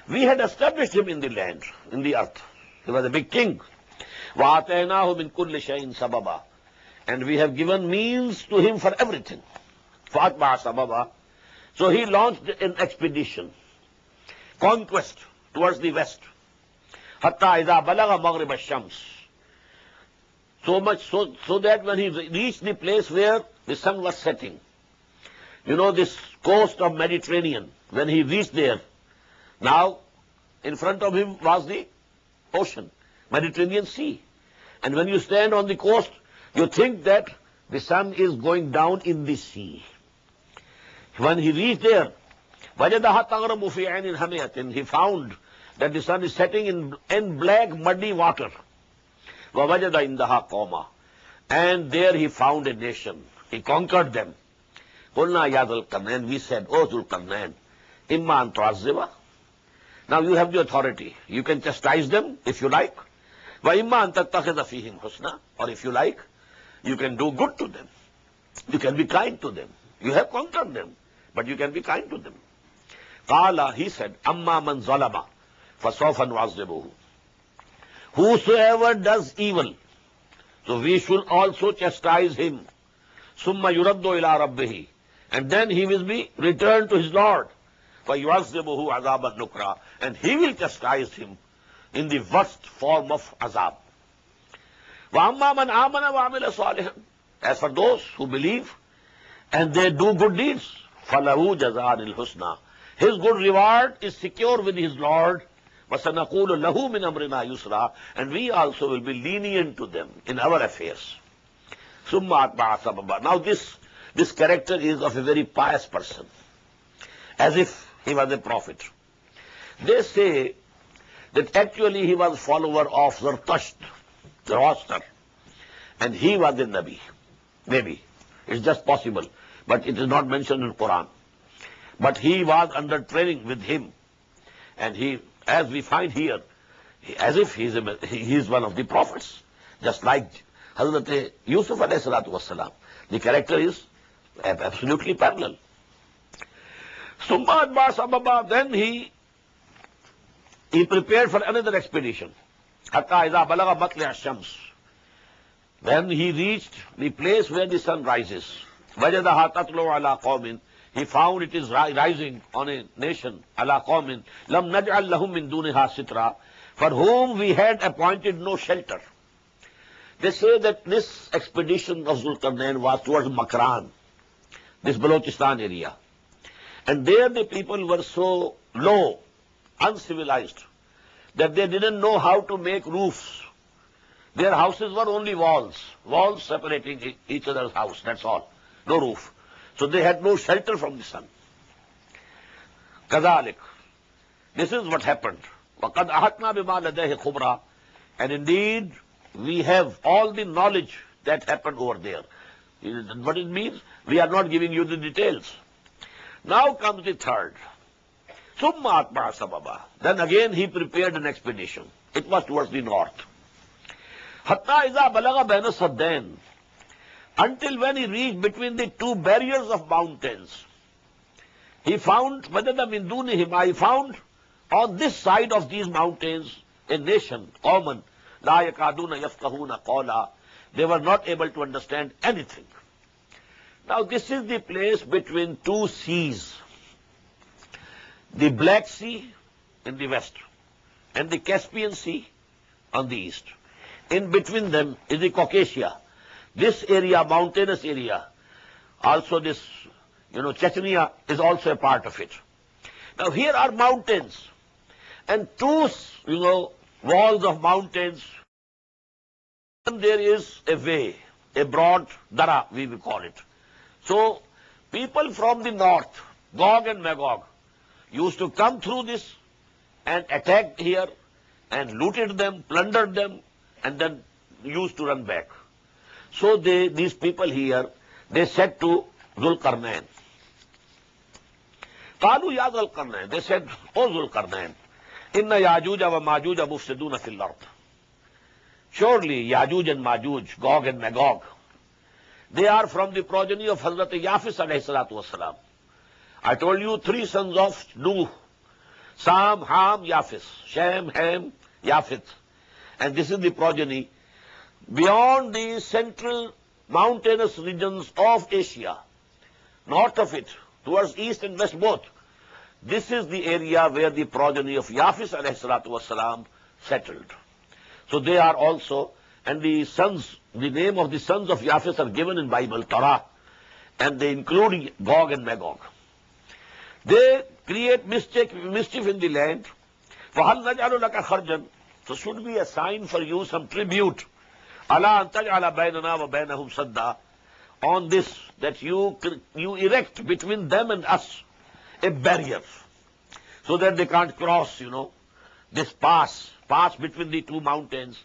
We had established him in the land, in the earth. He was a big king. وَآتَيْنَاهُ مِنْ كُلِّ شَيْءٍ سَبَبًا. And we have given means to him for everything. فَأَتْبَعَ سَبَبًا. So he launched an expedition, conquest towards the west. حَتَّى إِذَا بَلَغَ مَغْرِبَ الشَّمْسِ. So much so that when he reached the place where the sun was setting, this coast of Mediterranean, when he reached there, now in front of him was the ocean, Mediterranean Sea. And when you stand on the coast, you think that the sun is going down in the sea. When he reached there, وَجَدَهَا تَغْرَبُ فِي عَيْنٍ حَمِيَةٍ. He found that the sun is setting in black, muddy water. وَوَجَدَ عِنْدَهَا قَوْمًا. And there he found a nation. He conquered them. قُلْنَا يَا ذُو الْقَرْنَيْنِ. We said, O Zulqarnain, إِمَّا أَن تُعَذِّبَ. Now you have the authority. You can chastise them if you like. وَإِمَّا أَن تَتَّخِذَ فِيهِمْ حُسْنًا. Or if you like, you can do good to them. You can be kind to them. You have conquered them, but you can be kind to them. قَالَ. He said, أَمَّا مَنْ ظَلَمَ فَسَوْفَ نُعَذِّبُهُ. Whosoever does evil, so we should also chastise him. ثُمَّ يُرَدُّ إِلَىٰ رَبِّهِ. And then he will be returned to his Lord. فَيُعَذِّبُهُ عَذَابًا نُكْرًا. And he will chastise him in the worst form of azab. وَأَمَّا مَنْ آمَنَ وَعَمِلَ صَالِحًا. As for those who believe and they do good deeds, فَلَهُ جَزَاءً الْحُسْنَى. His good reward is secure with his Lord. وَسَنَقُولُ لَهُ مِنْ أَمْرِنَا يُسْرًا. And we also will be lenient to them in our affairs. ثُمَّ أَتْبَعَ سَبَبًا. Now this character is of a very pious person, as if he was a prophet. They say that actually he was a follower of Zoroaster, and he was a Nabi. Maybe. It's just possible, but it is not mentioned in Quran. But he was under training with him, and he, as we find here, as if he is one of the prophets, just like Hazrat Yusuf alayhi salatu wassalam. The character is absolutely parallel. Summa adba sababa. Then he prepared for another expedition. Hatta iza balaga matla ash-shams. When he reached the place where the sun rises, wajadaha tatlu ala qawmin. He found it is rising on a nation, ala qawmin lam naj'al lahum min duniha sitra, for whom we had appointed no shelter. They say that this expedition of Zulqarnain was towards Makran, this Balochistan area. And there the people were so low, uncivilized, that they didn't know how to make roofs. Their houses were only walls separating each other's house, that's all. No roof. So they had no shelter from the sun. Kazalik. This is what happened. وَقَدْ أَحَطْنَا بِمَا لَدَيْهِ خُبْرًا. And indeed, we have all the knowledge that happened over there. What it means? We are not giving you the details. Now comes the third. ثُمَّ أَتْبَعَ سَبَبًا. Then again he prepared an expedition. It was towards the north. حَتَّى إِذَا بَلَغَ بَيْنَ السَّدَّيْنِ. Until when he reached between the two barriers of mountains, he found he found on this side of these mountains a nation, common, لَا يَكَادُونَ يَفْقَهُونَ قَوْلًا. They were not able to understand anything. Now this is the place between two seas, the Black Sea in the west and the Caspian Sea on the east. In between them is the Caucasia. This area, mountainous area, also this, Chechnya is also a part of it. Now here are mountains, and two, walls of mountains. And there is a way, a broad dara, we will call it. So people from the north, Gog and Magog, used to come through this and attack here and looted them, plundered them, and then used to run back. So these people here, they said to Zulqarnain, Qalu ya Zulqarnain, they said, O Zulqarnain, Inna Yajuja wa Majuja mufsiduna fil ard. Surely Yajuj and Majuj, Gog and Magog, they are from the progeny of Hazrat Yafis alayhi salatu wasalam. I told you 3 sons of Nuh, Sam, Ham, Yafis, Shem, Ham, Yafith. And this is the progeny. Beyond the central mountainous regions of Asia, north of it, towards east and west both, this is the area where the progeny of Yafis alayhi salatu wasalam settled. So they are also, and the name of the sons of Yafis are given in Bible, Torah, and they include Gog and Magog. They create mischief in the land. فَهَلْ نَجْعَلُ لَكَ خَرْجًا. So should be a sign for you, some tribute. أَلَا أَن تَجْعَلَ بَيْنَنَا وَبَيْنَهُمْ سَدًّا. On this, that you erect between them and us a barrier, so that they can't cross, this pass between the two mountains.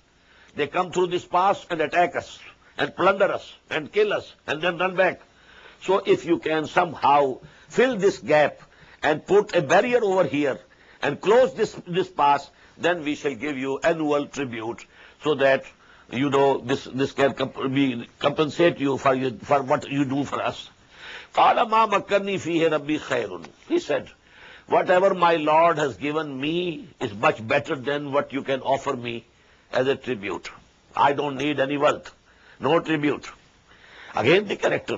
They come through this pass and attack us, and plunder us, and kill us, and then run back. So if you can somehow fill this gap and put a barrier over here and close this pass, then we shall give you annual tribute, so that this can compensate you for what you do for us. قَالَ مَا مَكَّنِّي فِيهِ رَبِّي خَيْرٌ. He said, whatever my Lord has given me is much better than what you can offer me as a tribute. I don't need any wealth, no tribute. Again, the character,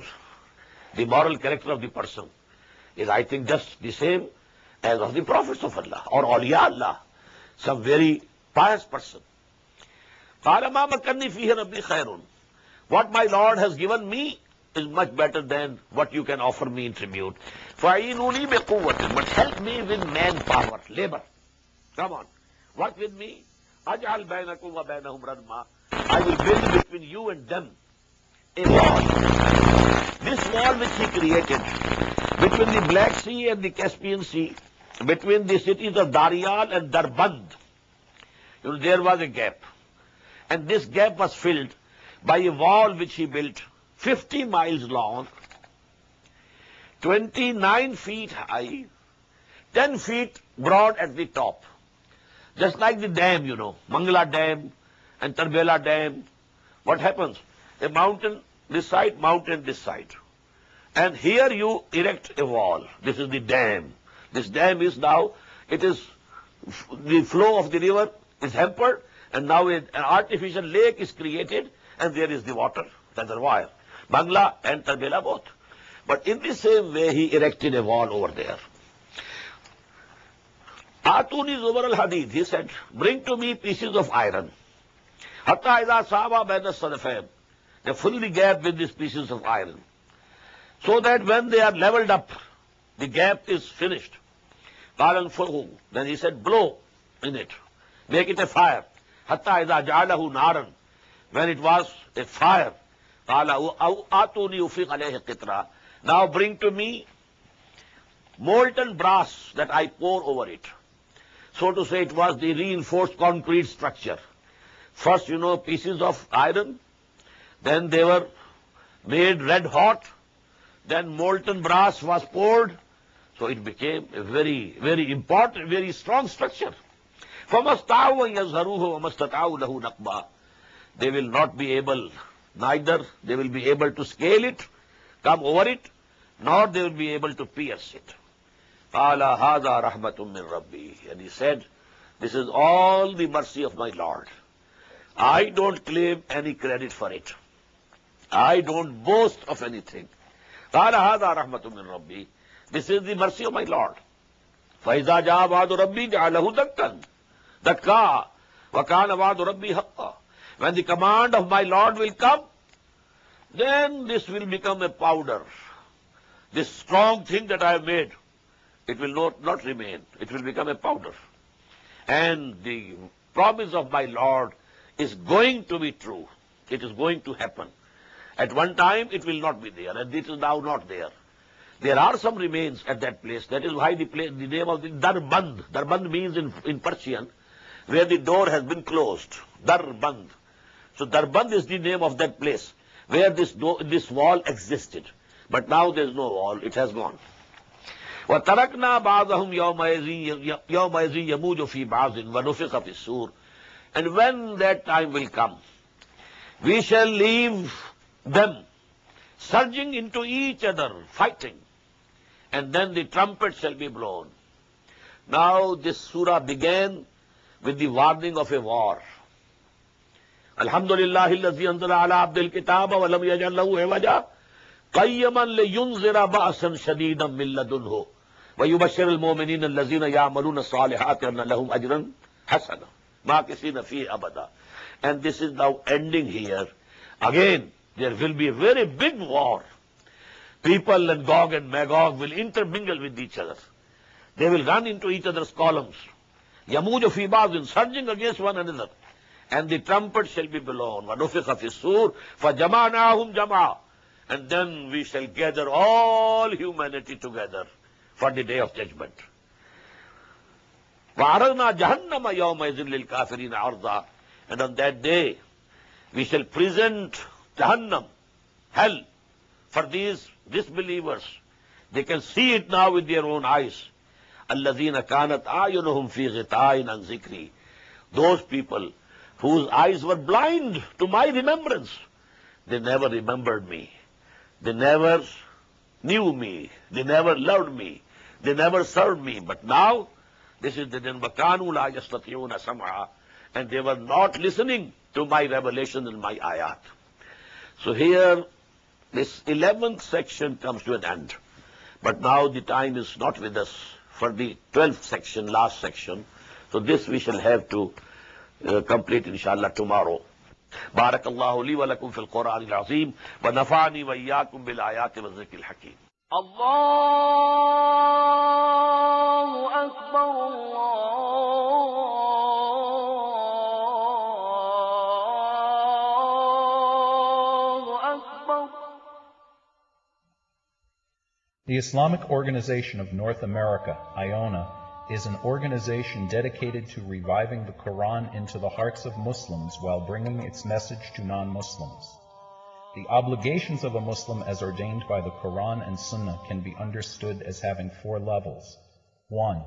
the moral character of the person is, I think, just the same as of the prophets of Allah or awliya Allah, some very pious person. قَالَ مَا مَكَّنِّي فِيهِ رَبِّي خَيْرٌ. What my Lord has given me is much better than what you can offer me in tribute. فَعِينُونِي بِقُوَّةٍ. But help me with manpower, labor. Come on, work with me. أَجْعَلْ بَيْنَكُمْ وَبَيْنَهُمْ رَدْمًا. I will build between you and them a wall. This wall which he created between the Black Sea and the Caspian Sea, between the cities of Darial and Darband, there was a gap. And this gap was filled by a wall which he built 50 miles long, 29 feet high, 10 feet broad at the top. Just like the dam, Mangala Dam and Tarbela Dam. What happens? A mountain this side, mountain this side. And here you erect a wall. This is the dam. This dam is now, the flow of the river is hampered, and now an artificial lake is created, and there is the water, reservoir. Bangla and Tarbela both. But in the same way, he erected a wall over there. Atuni Zubar al-Hadid, he said, bring to me pieces of iron. Hatta idha saba baina sadafain. They fill the gap with these pieces of iron, so that when they are leveled up, the gap is finished. Then he said, blow in it, make it a fire. Hatta idha ja'alahu naran. When it was a fire, atuni ufiq alayhi qitra. Now bring to me molten brass that I pour over it. So to say, it was the reinforced concrete structure. First, pieces of iron, then they were made red hot, then molten brass was poured, so it became a very, very important, very strong structure. فَمَسْتَعُوا يَزْهَرُوهُ وَمَسْتَطَعُوا لَهُ نَقْبًا. They will not be able, neither they will be able to scale it, come over it, nor they will be able to pierce it. قَالَ هَذَا رَحْمَةٌ مِّن رَبِّي. And he said, this is all the mercy of my Lord. I don't claim any credit for it. I don't boast of anything. قَالَ هَذَا رَحْمَةٌ مِّن رَبِّي. This is the mercy of my Lord. فَإِذَا جَاءَ وَعْدُ رَبِّي جَعَلَهُ دَكًّا دَكَّا وَكَانَ وَعْدُ رَبِّي حَقًّا. When the command of my Lord will come, then this will become a powder. this strong thing that I have made, it will not remain. It will become a powder. And the promise of my Lord is going to be true. It is going to happen. At one time, it will not be there, and it is now not there. There are some remains at that place. That is why the name of the Darband. Darband means in Persian, where the door has been closed. Darband. So Darband is the name of that place where this wall existed. But now there is no wall. It has gone. وَتَرَكْنَا بَعْضَهُمْ يَوْمَئِذٍ يَمُوجُ فِي بَعْضٍ وَنُفِخَ فِي الصُّورِ. And when that time will come, we shall leave them surging into each other, fighting, and then the trumpet shall be blown. Now this surah began with the warning of a war. Alhamdulillahi alladhi anzala ala abdil kitaba wa lam yaj'al lahu iwaja qayyiman liyunzira ba'san shadidan min ladunhu wa yubashshirul mu'minina allazina ya'maluna as-salihati anna lahum ajran hasana makisina fihi abada. And this is now ending here. Again, there will be a very big war. People and Gog and Magog will intermingle with each other. They will run into each other's columns. Yamuju fi ba'din, surging against one another. And the trumpet shall be blown. وَنُفِخَ فِي الصُّورِ فَجَمَعْنَاهُمْ جَمْعًا. And then we shall gather all humanity together for the day of judgment. وَعَرَضْنَا جَهَنَّمَ يَوْمَئِذٍ لِلْكَافِرِينَ عَرْضًا. And on that day, we shall present Jahannam, hell, for these disbelievers. They can see it now with their own eyes. الَّذِينَ كَانَتْ أَعْيُنُهُمْ فِي غِطَاءٍ عَنْ ذِكْرِي. Those people whose eyes were blind to my remembrance. They never remembered me. They never knew me. They never loved me. They never served me. But now, this is the وَكَانُوا لَا يَسْتَطِيعُونَ سَمْعًا. And they were not listening to my revelation and my ayat. So here, this 11th section comes to an end. But now the time is not with us for the 12th section, last section. So this we shall have to complete inshallah tomorrow. بارك الله لي ولكم في القرآن العظيم ونفعني وإياكم بالآيات والذكر الحكيم. الله أكبر الله أكبر. The Islamic Organization of North America, IONA, is an organization dedicated to reviving the Quran into the hearts of Muslims while bringing its message to non-Muslims. The obligations of a Muslim as ordained by the Quran and Sunnah can be understood as having 4 levels. 1.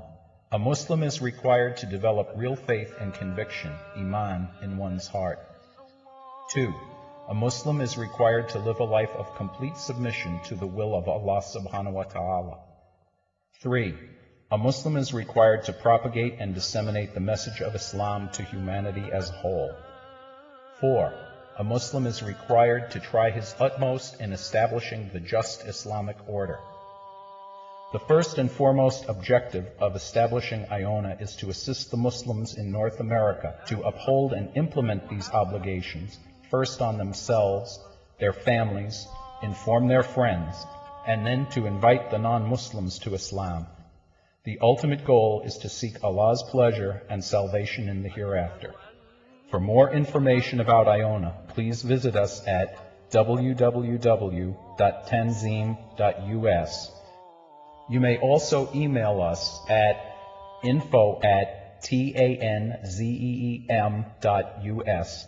A Muslim is required to develop real faith and conviction, iman, in one's heart. 2. A Muslim is required to live a life of complete submission to the will of Allah subhanahu wa ta'ala. 3. A Muslim is required to propagate and disseminate the message of Islam to humanity as a whole. 4. A Muslim is required to try his utmost in establishing the just Islamic order. The first and foremost objective of establishing IONA is to assist the Muslims in North America to uphold and implement these obligations, first on themselves, their families, inform their friends, and then to invite the non-Muslims to Islam. The ultimate goal is to seek Allah's pleasure and salvation in the hereafter. For more information about IONA, please visit us at www.tanzim.us. You may also email us at info@tanzeem.us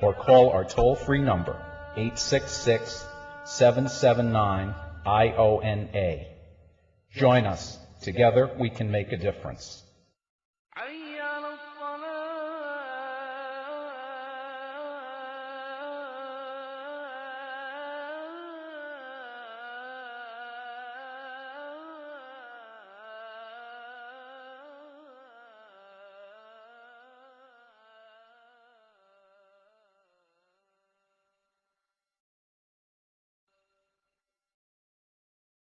or call our toll-free number 866-779-IONA. Join us. Together we can make a difference.